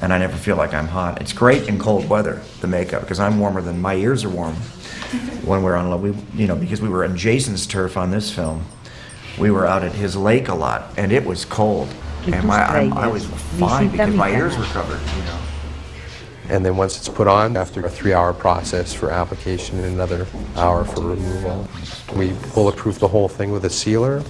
and I never feel like I'm hot. It's great in cold weather, the makeup, because I'm warmer than my ears are warm when we're on, because we were on Jason's turf on this film. We were out at his lake a lot, and it was cold. And I was fine because my ears were covered,
And then once it's put on, after a 3-hour process for application and another hour for removal, we bulletproof the whole thing with a sealer.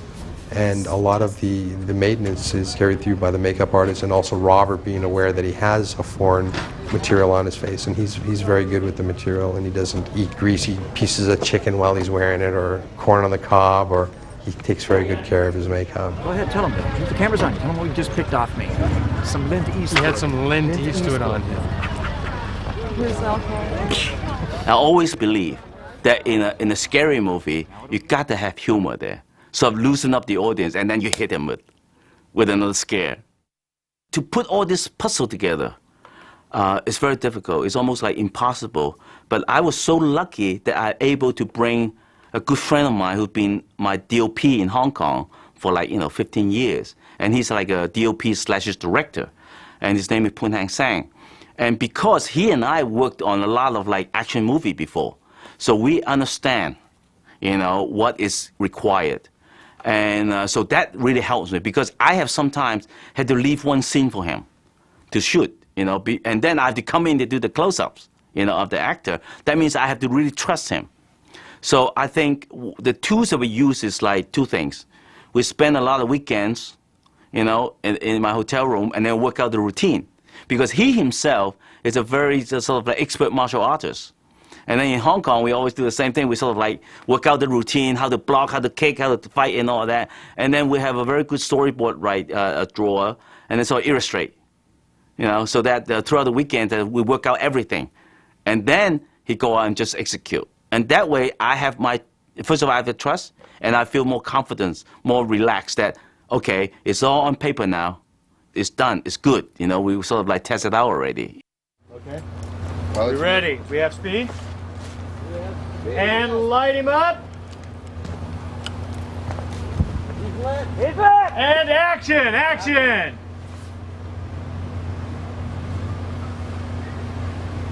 And a lot of the maintenance is carried through by the makeup artist, and also Robert being aware that he has a foreign material on his face, and he's very good with the material, and he doesn't eat greasy pieces of chicken while he's wearing it, or corn on the cob, or he takes very good care of his makeup.
Go ahead, tell him. Keep the camera's on. Tell him what you just picked off me. Some Lint Eastwood.
He had some Lint Eastwood on him.
Where's alcohol?
I always believe that in a scary movie, you got to have humor there. Sort of loosen up the audience, and then you hit them with another scare. To put all this puzzle together, it's very difficult. It's almost like impossible. But I was so lucky that I was able to bring a good friend of mine who's been my DOP in Hong Kong for 15 years. And he's like a DOP/director. And his name is Poon Hang Sang. And because he and I worked on a lot of action movie before, so we understand, what is required. And so that really helps me, because I have sometimes had to leave one scene for him to shoot, and then I have to come in to do the close-ups, of the actor. That means I have to really trust him. So I think the tools that we use is two things. We spend a lot of weekends, in my hotel room, and then work out the routine. Because he himself is a very sort of expert martial artist. And then in Hong Kong, we always do the same thing. We sort of work out the routine, how to block, how to kick, how to fight, and all that. And then we have a very good storyboard, a drawer, and then sort of illustrate, so that throughout the weekend we work out everything. And then he go out and just execute. And that way, first of all, I have the trust, and I feel more confidence, more relaxed that, okay, it's all on paper now. It's done. It's good. We sort of test it out already.
Okay. Are we ready? We have speed? And light him up. He's lit. And action, action.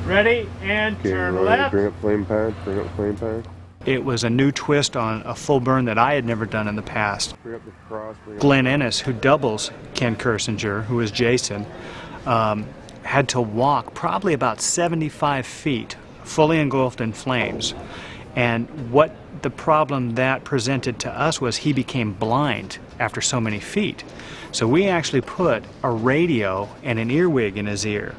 Ready, and turn left.
Bring up flame pad, bring up flame pad.
It was a new twist on a full burn that I had never done in the past.
Bring up the cross,
Glenn Ennis, who doubles Ken Kersinger, who is Jason, had to walk probably about 75 feet, fully engulfed in flames. And what the problem that presented to us was he became blind after so many feet. So we actually put a radio and an earwig in his ear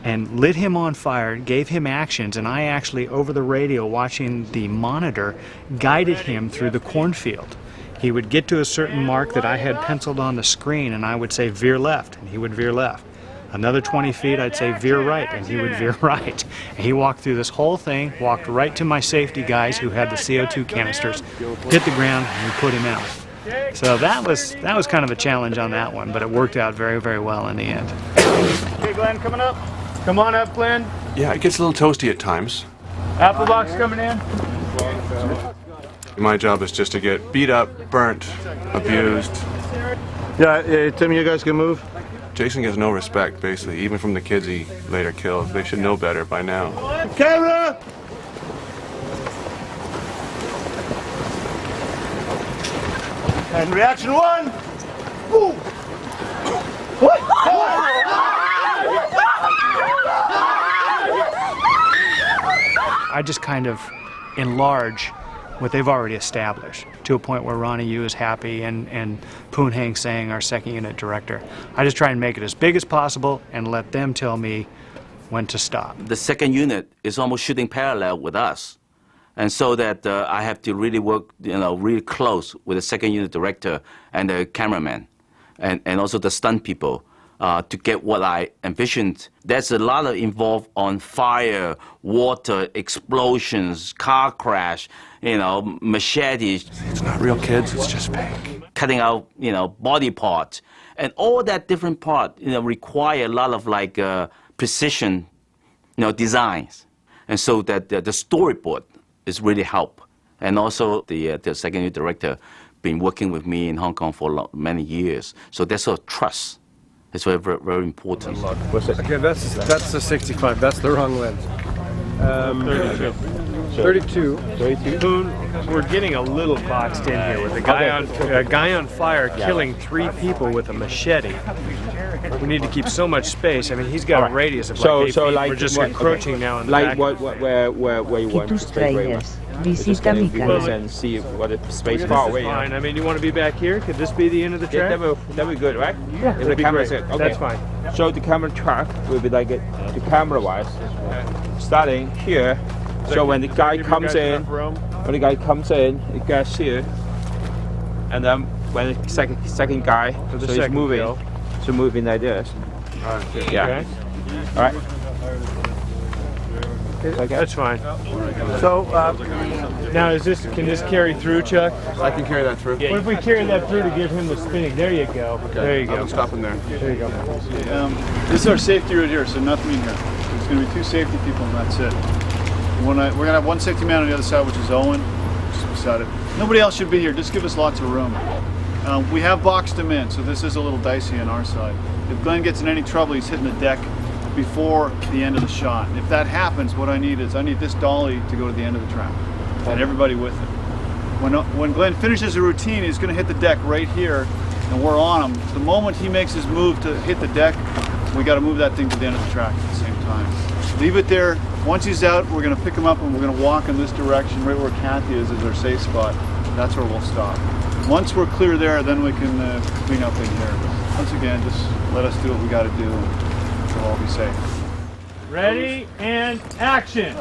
and lit him on fire, gave him actions, and I actually, over the radio, watching the monitor, guided him through the cornfield. He would get to a certain mark that I had penciled on the screen, and I would say, veer left, and he would veer left. Another 20 feet, I'd say, veer right, and he would veer right. And he walked through this whole thing, walked right to my safety guys who had the CO2 canisters, hit the ground, and we put him out. So that was kind of a challenge on that one, but it worked out very, very well in the end.
Okay, Glenn, coming up. Come on up, Glenn.
Yeah, it gets a little toasty at times.
Apple box coming in.
My job is just to get beat up, burnt, abused.
Yeah, Tim, you guys can move.
Jason gets no respect, basically, even from the kids he later killed. They should know better by now.
Camera!
And reaction one. Boom. What?
I just kind of enlarge what they've already established to a point where Ronnie Yu is happy and Poon Hang Sang, our second unit director. I just try and make it as big as possible and let them tell me when to stop.
The second unit is almost shooting parallel with us. And so that I have to really work, really close with the second unit director and the cameraman and also the stunt people. To get what I envisioned. There's a lot of involved on fire, water, explosions, car crash, machetes.
It's not real kids, it's just fake.
Cutting out, body parts. And all that different part, require a lot of precision, designs. And so that the storyboard is really help. And also the second unit director been working with me in Hong Kong for many years. So there's a trust. It's very, very, very important.
Okay, that's the 65. That's the wrong lens. 32. 32.
Poon, we're getting a little boxed in here with a guy on fire killing 3 people with a machete. We need to keep so much space. I mean, he's got a radius of 8 feet. We're just encroaching now in the back.
Where you want to stay.
Visita mi canal.
And see what the space
This
far
is
away.
fine. I mean, you want to be back here? Could this be the end of the track?
Yeah, that will be good, right?
Yeah,
if the camera
great.
okay.
That's fine.
So the camera track will be like the camera-wise, starting here. So when the guy comes in, it gets here, and then when the second guy, so he's moving, so moving like this.
All right.
Yeah.
Okay.
All right.
That's fine.
So,
now can this carry through, Chuck?
I can carry that through.
What if we carry that through to give him the spinning? There you go.
Okay.
There you go.
I'll stop him there.
There you go.
This is our safety route here, so nothing in here. There's going to be 2 safety people, and that's it. We're going to have 1 safety man on the other side, which is Owen, just beside it. Nobody else should be here. Just give us lots of room. We have boxed him in, so this is a little dicey on our side. If Glenn gets in any trouble, he's hitting the deck before the end of the shot. If that happens, what I need this dolly to go to the end of the track, and everybody with it. When Glenn finishes a routine, he's going to hit the deck right here, and we're on him. The moment he makes his move to hit the deck, we got to move that thing to the end of the track at the same time. Leave it there. Once he's out, we're going to pick him up and we're going to walk in this direction, right where Kathy is our safe spot. That's where we'll stop. Once we're clear there, then we can clean up in here. But once again, just let us do what we got to do, and we'll all be safe.
Ready and action.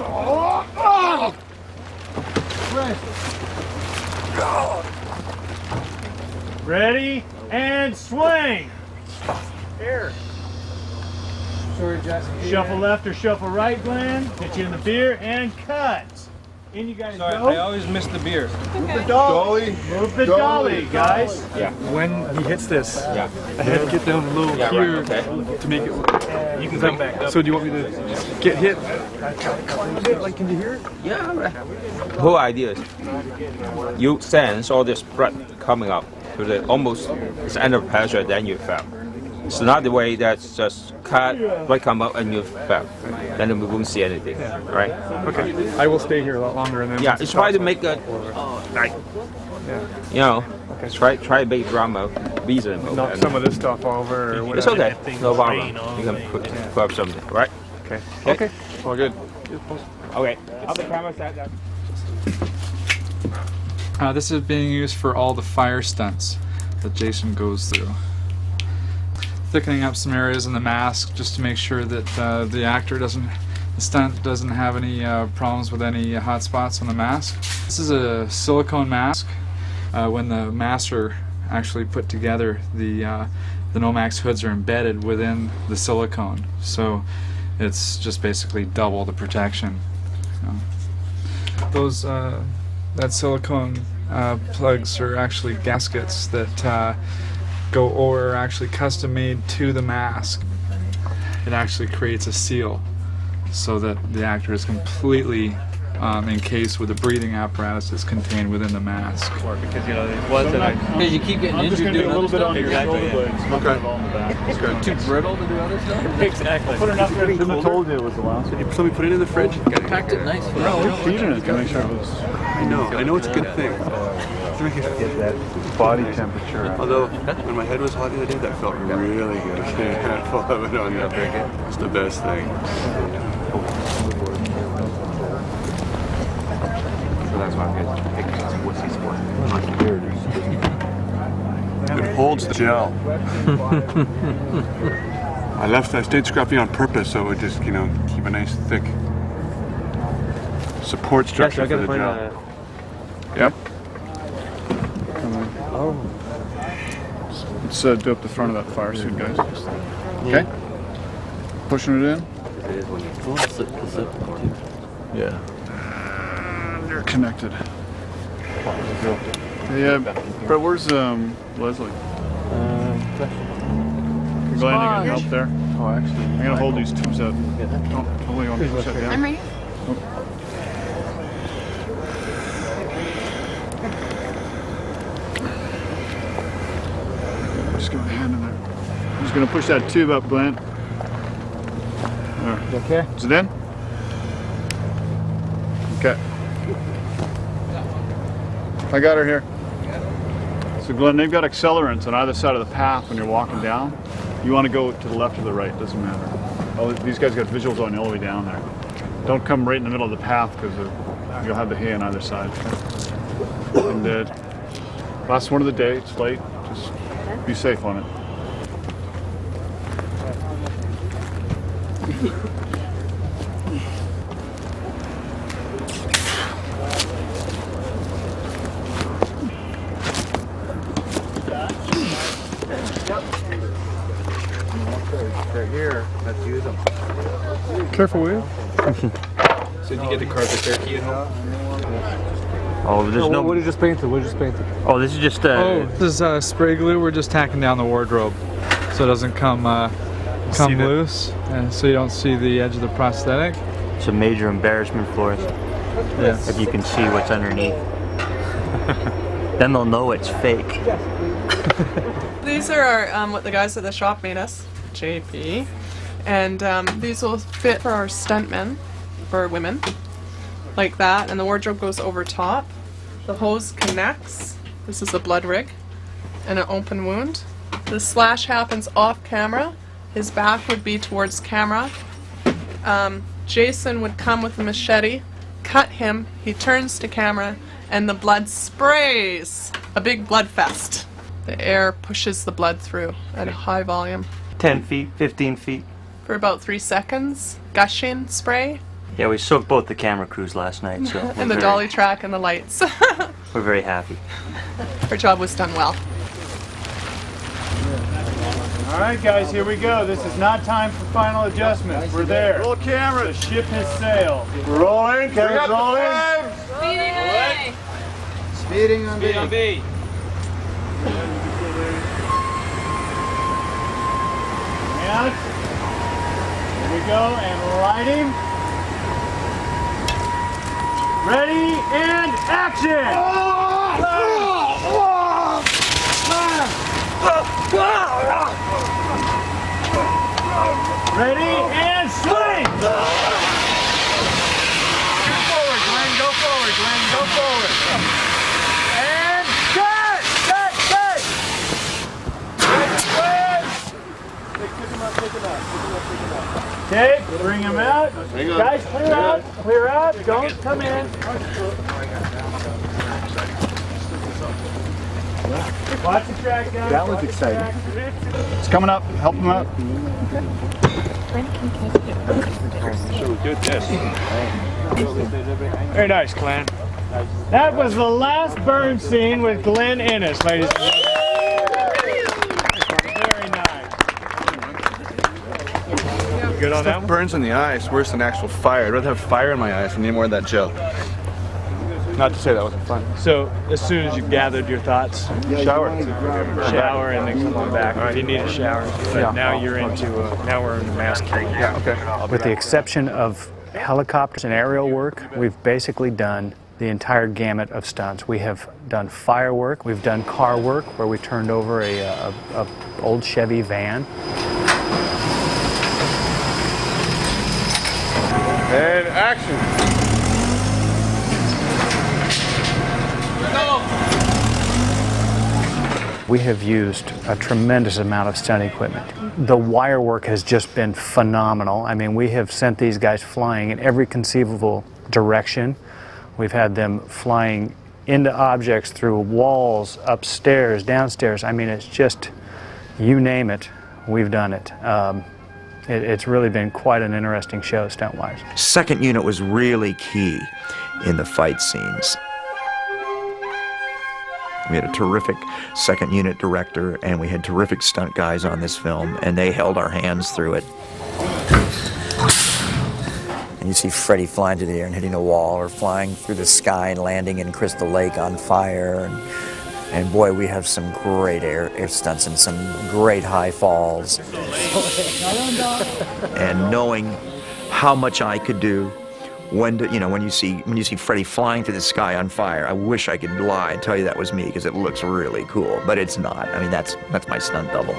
Ready and swing. Here. Shuffle left or shuffle right, Glenn. Get you in the beer and cut. In you guys go.
I always miss the beer.
Move the dolly.
Move the dolly, guys.
Yeah.
When he hits this,
Yeah.
I had to get down a little here to make it. You can come back up. So do you want me to get hit? Like, can you hear it?
Yeah, right. The whole idea is you sense all this blood coming up to the almost it's under pressure, then you fell. It's not the way that's just cut, blood come up and you fell. Then we won't see anything, right?
Okay. I will stay here a lot longer and then.
Yeah, try to make a like, you know, try to make drama reasonable.
Knock some of this stuff over. Or
It's okay, no problem. You can put up something, right?
Okay. Okay.
All good.
Okay. How the camera set that?
This is being used for all the fire stunts that Jason goes through. Thickening up some areas in the mask just to make sure that the stunt doesn't have any problems with any hot spots on the mask. This is a silicone mask. When the master actually put together, the Nomax hoods are embedded within the silicone, so it's just basically double the protection. Those that silicone plugs are actually gaskets that go or are actually custom made to the mask. It actually creates a seal so that the actor is completely encased with the breathing apparatus that's contained within the mask.
Because you know it wasn't. Because you keep getting injured doing other stuff.
Exactly.
Okay. That's good.
Too brittle to do other stuff.
Exactly.
Put enough there. Shouldn't have told you it was the last one.
So we put it in the fridge?
Packed it nice.
We're feeding it to make sure it was.
I know it's a good thing. To make it
Get that body temperature.
Although, when my head was hot the other day, that felt really good. Getting a handful of it on there. It's the best thing.
So that's why I'm going to pick wussy sport.
It holds the gel. I stayed scruffy on purpose so it would just, keep a nice thick support structure for the gel. Yep.
Let's do up the front of that fire suit, guys. Okay? Pushing it in.
Yeah.
They're connected. Yeah, Brett, where's Leslie? Glenn, you gonna help there? Oh, actually, I'm gonna hold these tubes out. Don't totally want to push that down.
I'm ready.
Just give my hand in there. I'm just gonna push that tube up, Glenn. There.
Okay.
Is it in? Okay. I got her here. So Glenn, they've got accelerants on either side of the path when you're walking down. You want to go to the left or the right, doesn't matter. Oh, these guys got visuals on you all the way down there. Don't come right in the middle of the path because you'll have the hay on either side. And last one of the day, it's late, just be safe on it.
They're here. Let's use them.
Careful, will you?
So did you get the carpet there, key at home?
Oh, there's no.
What did you just painted? What did you just painted?
Oh, this is just.
Oh, this is spray glue. We're just tacking down the wardrobe, so it doesn't come loose, and so you don't see the edge of the prosthetic.
It's a major embarrassment for us.
Yes.
If you can see what's underneath, then they'll know it's fake.
These are our, what the guys at the shop made us, JP, and these will fit for our stuntmen, for women, like that, and the wardrobe goes over top. The hose connects. This is a blood rig and an open wound. The slash happens off camera. His back would be towards camera. Jason would come with a machete, cut him, he turns to camera, and the blood sprays. A big blood fest. The air pushes the blood through at a high volume.
10 feet, 15 feet.
For about 3 seconds. Gushing spray.
Yeah, we soaked both the camera crews last night, so.
And the dolly track and the lights.
We're very happy.
Our job was done well.
All right, guys, here we go. This is not time for final adjustments. We're there. Roll camera. The ship has sailed. We're rolling. Camera's rolling.
Speeding!
Speeding on B.
Speed on B.
Out. Here we go, and lighting. Ready, and action! Ready, and swing! Go forward, Glenn, go forward, Glenn, go forward. And cut! Cut! Cut! Okay, bring him out. Guys, clear out. Clear out. Don't come in. Watch the track, guys.
That was exciting.
It's coming up. Help him out.
So good, yes.
Very nice, Glenn. That was the last burn scene with Glenn Innes, ladies and gentlemen. Very nice.
Good on that one?
Burns in the eye is worse than actual fire. I'd rather have fire in my eyes than any more of that gel. Not to say that wasn't fun.
So, as soon as you gathered your thoughts,
Shower.
and then come on back. If you need a shower, but now you're into now we're into mask carrying.
Yeah, okay.
With the exception of helicopters and aerial work, we've basically done the entire gamut of stunts. We have done firework, we've done car work where we turned over a old Chevy van.
And action.
We have used a tremendous amount of stunt equipment. The wire work has just been phenomenal. I mean, we have sent these guys flying in every conceivable direction. We've had them flying into objects, through walls, upstairs, downstairs. I mean, it's just, you name it, we've done it. It's really been quite an interesting show, stunt-wise.
Second unit was really key in the fight scenes. We had a terrific second unit director, and we had terrific stunt guys on this film, and they held our hands through it.
And you see Freddie flying through the air and hitting a wall, or flying through the sky and landing in Crystal Lake on fire. And boy, we have some great air stunts and some great high falls.
And knowing how much I could do, when you see Freddie flying through the sky on fire, I wish I could lie and tell you that was me, because it looks really cool, but it's not. I mean, that's my stunt double.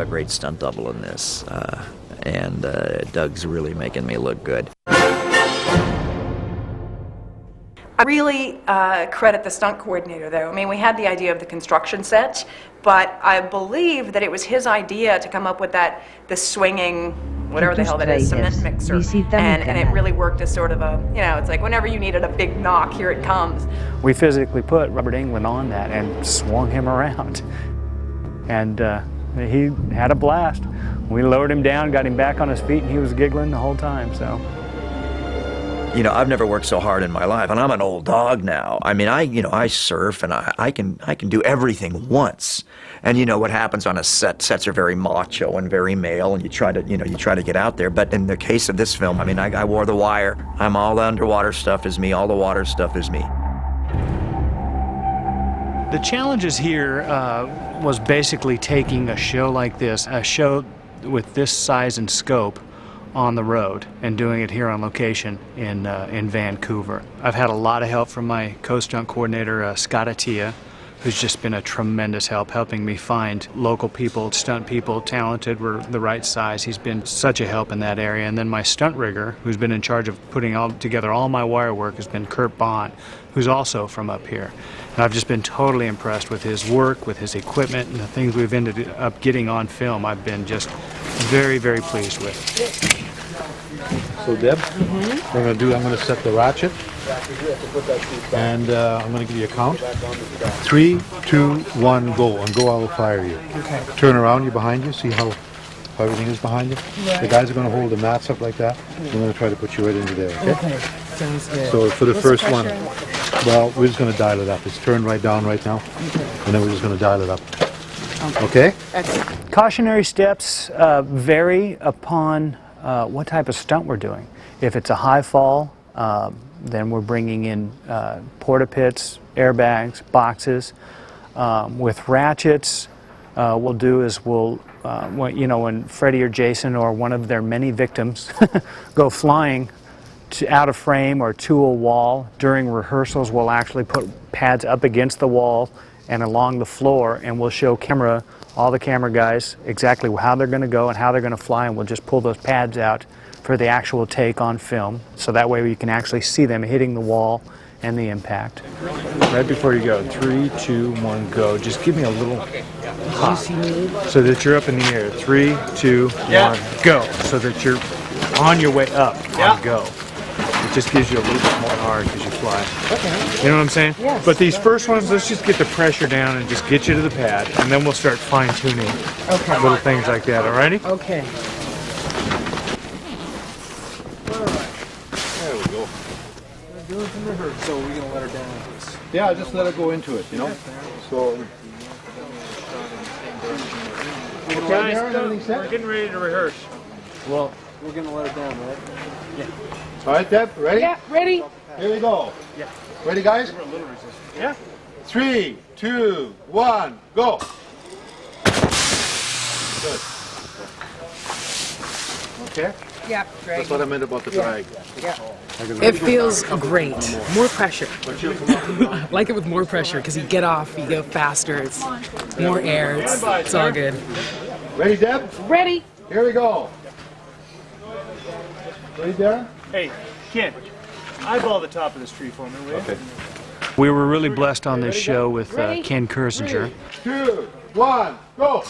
Great stunt double in this, and Doug's really making me look good.
I really credit the stunt coordinator, though. I mean, we had the idea of the construction set, but I believe that it was his idea to come up with the swinging whatever the hell that is, cement mixer. And it really worked as sort of a, you know, it's like whenever you needed a big knock, here it comes.
We physically put Robert Englund on that and swung him around. And he had a blast. We lowered him down, got him back on his feet, and he was giggling the whole time, so.
You know, I've never worked so hard in my life, and I'm an old dog now. I mean, I surf, and I can do everything once. And you know what happens on a set? Sets are very macho and very male, and you try to get out there. But in the case of this film, I mean, I wore the wire. I'm all the underwater stuff is me. All the water stuff is me.
The challenges here was basically taking a show like this, a show with this size and scope, on the road and doing it here on location in Vancouver. I've had a lot of help from my co-stunt coordinator, Scott Attia, who's just been a tremendous help helping me find local people, stunt people, talented, were the right size. He's been such a help in that area. And then my stunt rigger, who's been in charge of putting together all my wire work, has been Kurt Bond, who's also from up here. And I've just been totally impressed with his work, with his equipment, and the things we've ended up getting on film. I've been just very, very pleased with.
So Deb, what I'm going to set the ratchet, and I'm going to give you a count. 3, 2, 1, go. And go, I will fire you.
Okay.
Turn around, you're behind you. See how everything is behind you?
Right.
The guys are going to hold the mats up like that. We're going to try to put you right into there, okay?
Okay, sounds good.
So for the
What's
first
the
one, well, we're just going to dial it up. It's turned right down right now, and then we're just going to dial it up. Okay?
Cautionary steps vary upon what type of stunt we're doing. If it's a high fall, then we're bringing in porta pits, airbags, boxes. With ratchets, we'll do is when Freddy or Jason or one of their many victims go flying out of frame or to a wall, during rehearsals we'll actually put pads up against the wall and along the floor, and we'll show all the camera guys exactly how they're going to go and how they're going to fly, and we'll just pull those pads out for the actual take on film, so that way you can actually see them hitting the wall and the impact.
Right before you go, 3, 2, 1, go. Just give me a little hop so that you're up in the air. 3, 2, 1, go. So that you're on your way up on go. It just gives you a little bit more hard because you fly.
Okay.
You know what I'm saying?
Yes.
But these first ones, let's just get the pressure down and just get you to the pad, and then we'll start fine-tuning little things like that. Alrighty?
Okay.
There we go.
Doing some rehearsal, so we're gonna let her down with this.
Yeah, just let her go into it, you know? So...
Guys, we're getting ready to rehearse.
Well, we're gonna let her down, right?
Yeah.
All right, Deb, ready?
Yeah, ready.
Here we go.
Yeah.
Ready, guys?
Yeah.
3, 2, 1, go. Good. Okay?
Yeah, drag.
That's what I meant about the drag.
Yeah.
It feels great. More pressure. I like it with more pressure because you get off, you go faster, it's more air, it's all good.
Ready, Deb?
Ready.
Here we go. Ready, Darren?
Hey, Ken, eyeball the top of this tree for me, will you? Okay. We were really blessed on this show with Ken Kersinger.
2, 1, go.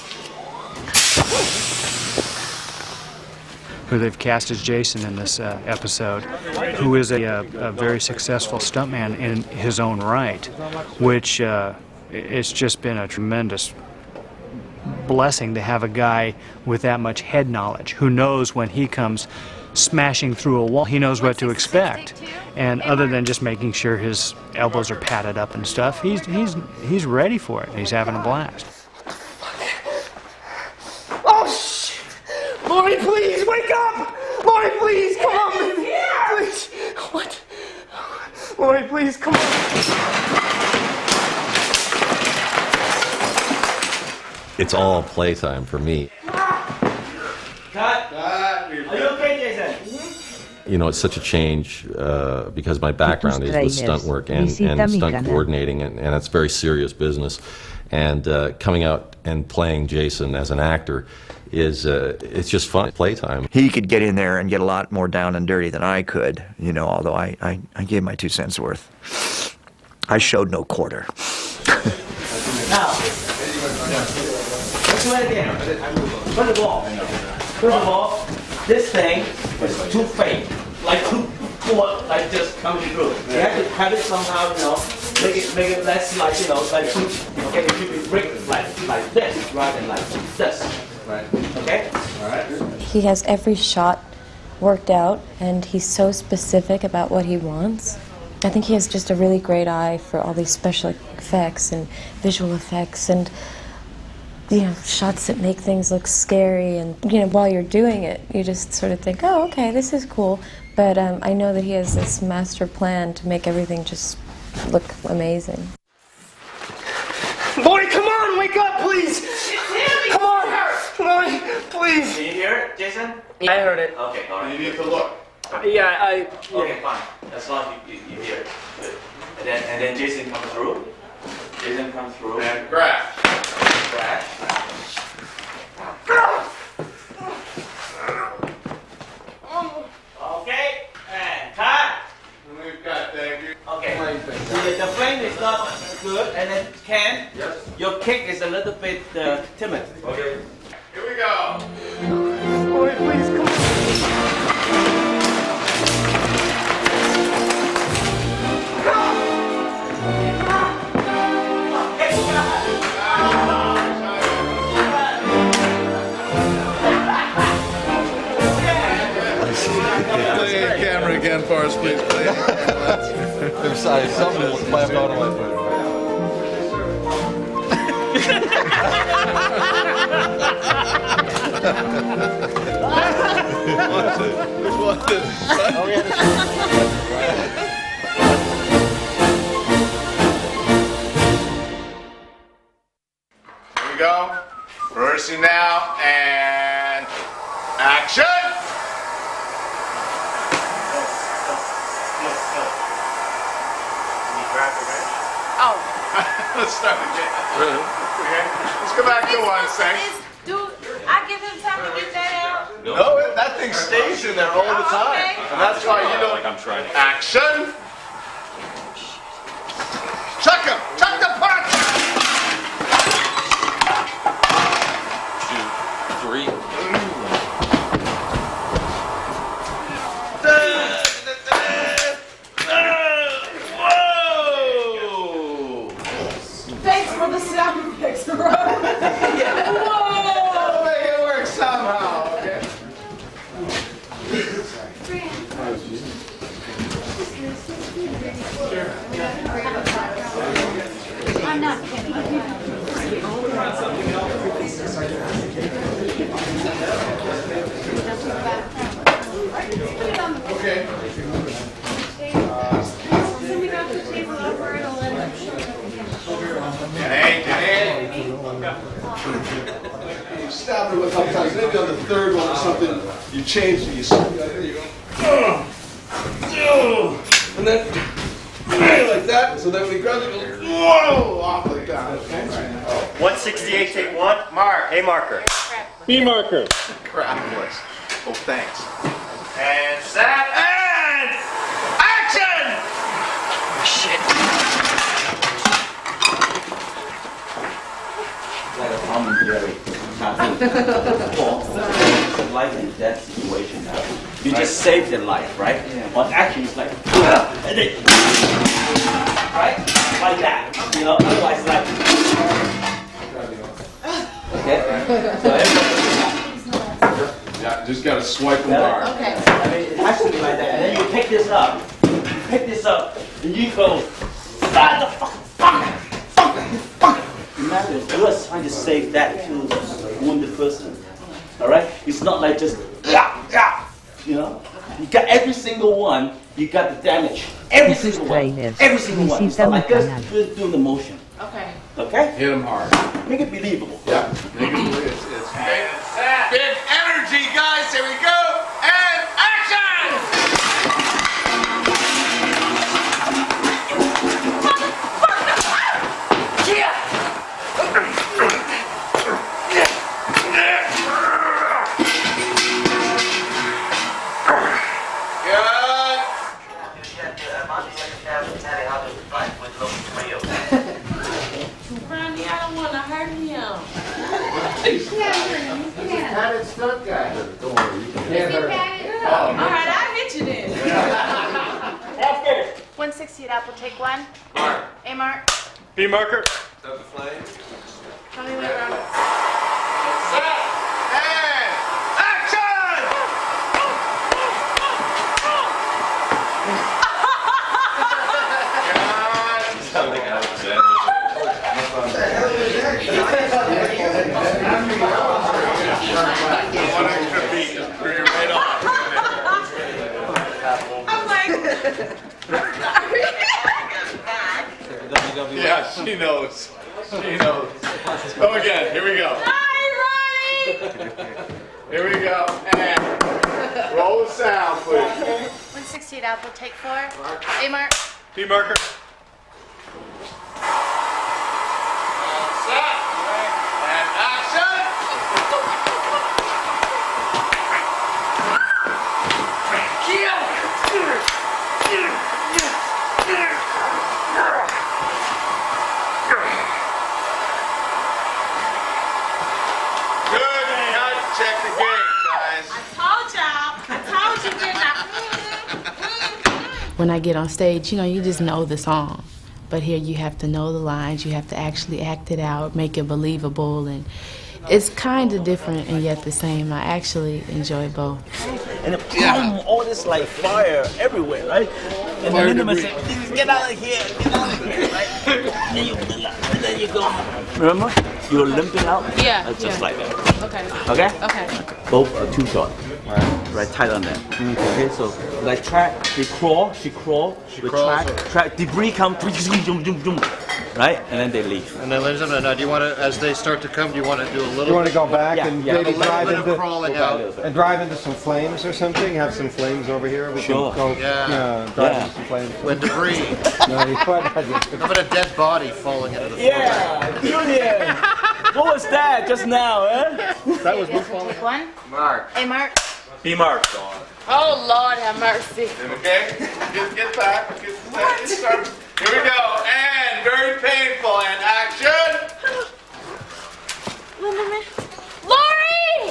Who they've cast as Jason in this episode, who is a very successful stuntman in his own right, which it's just been a tremendous blessing to have a guy with that much head knowledge, who knows when he comes smashing through a wall, he knows what to expect. And other than just making sure his elbows are padded up and stuff, he's ready for it. He's having a blast.
Oh, shit! Lori, please, wake up! Lori, please, come on, baby! Please! What? Lori, please, come on!
It's all playtime for me.
Cut! Are you okay, Jason?
You know, it's such a change because my background is with stunt work and stunt coordinating, and it's very serious business. And coming out and playing Jason as an actor is it's just fun playtime.
He could get in there and get a lot more down and dirty than I could, you know, although I gave my 2 cents worth. I showed no quarter.
Now, let's do it again. Put the ball. Put the ball.
this thing is too faint, like too poor, like just coming through. You have to have it somehow, you know, make it less like, you know, like too, okay, it should be break like this rather than like this. Right. Okay? All right.
He has every shot worked out, and he's so specific about what he wants. I think he has just a really great eye for all these special effects and visual effects and, you know, shots that make things look scary. And, you know, while you're doing it, you just sort of think, oh, okay, this is cool. But I know that he has this master plan to make everything just look amazing.
Boy, come on, wake up, please! Come on, please!
Can you hear it, Jason?
I heard it.
Okay, all right.
You need to look.
Yeah,
Okay, fine. As long as you hear it. Good. And then Jason comes through. Jason comes through.
And crash.
Crash. Okay, and cut.
We've got, thank you.
Okay. The flame is not good, and then Ken, your kick is a little bit timid. Okay.
Here we go.
Boy, please, come on.
Play the camera again for us, please. Play the camera.
I'm sorry, something was clapped out of my foot.
Here we go. Reversing now, and action!
Oh.
Let's start again. Okay. Let's go back to one second.
Dude, I give him time to get that out.
No, that thing stays in there all the time.
Okay.
And that's why you don't.
Like I'm trying to.
Action! Chuck him! Chuck the punch!
2, 3.
Thanks for the sound effects, bro. Whoa!
Make it work somehow, okay?
I'm not kidding.
Okay. You stabbed it a couple times. Maybe on the third one or something, you changed it. You there you go. And then like that. So then we gradually go, whoa, off like that. Okay.
168, take one. Mark. A marker.
B marker. Crapless. Oh, thanks. And set and action!
Shit. Like a Tom and Jerry. Life and death situation now. You just saved their life, right? On action, it's like, and then, right? Like that. You know, otherwise, like, okay? So
yeah, just gotta swipe them hard.
Okay. I mean, it has to be like that. And then you pick this up, and you go, ah, the fuck. Imagine, you are trying to save that to wounded person. All right? It's not like just, you know? You got every single one, you got the damage. Every single one. Every single one. It's not like just doing the motion.
Okay.
Okay?
Hit them hard.
Make it believable.
Yeah. Make it believable. It's big energy, guys. Here we go. And action!
Ronnie, I don't want to hurt him.
He's a stunt guy. Don't worry, you can
Alright, I'll hit you then.
Let's get it. 160 at Apple, take one. Mark. A mark.
B marker.
Tell me when around.
Set. And action! One extra beat. Bring it right on.
I'm like,
Yeah, she knows. She knows. Go again. Here we go. Here we go. And roll the sound, please.
160 at Apple, take four. A mark.
B marker. Set. And action. Good cut. Check the game, guys.
I told you, didn't I?
When I get on stage, you know, you just know the song. But here you have to know the lines, you have to actually act it out, make it believable, and it's kind of different and yet the same. I actually enjoy both.
And then boom, all this like fire everywhere, right? And
Fire
then Lindemann
debris.
said, "Please get out of here, right? And then you go. Remember? You're limping out?
Yeah,
Just
yeah.
like that.
Okay.
Okay?
Okay.
Both are two shot. Right, tight on that. Okay, so like track, she crawl, we
crawls
track, debris come, right, and then they leave.
And then, ladies and gentlemen, do you want to, as they start to come, do you want to do a little?
You want to go back
Yeah,
and
yeah.
maybe
A little
drive
bit of
into
crawling
and drive into some flames or something? Have some flames over here. We
Sure.
can go,
Yeah.
drive
Yeah.
into some flames.
When debris.
No, you quite-
How about a dead body falling into the
Yeah, Julian! What was that just now, eh?
That was
Take one.
Mark.
A mark.
B mark.
Oh, Lord have mercy.
Okay? Get back. Start. Here we go. And very painful. And action.
Lori!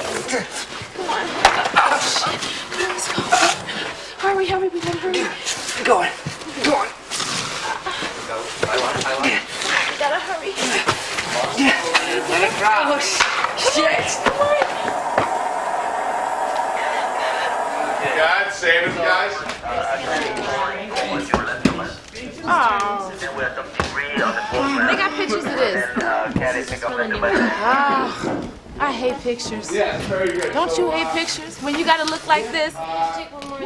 Come on. Oh, shit. Let's go. Hurry, we gotta hurry.
Go on.
We gotta hurry.
Let it drop.
Oh, shit.
God save us, guys.
Oh. They got pictures of this. Ah, I hate pictures.
Yeah, very good.
Don't you hate pictures? When you gotta look like this? Take one more.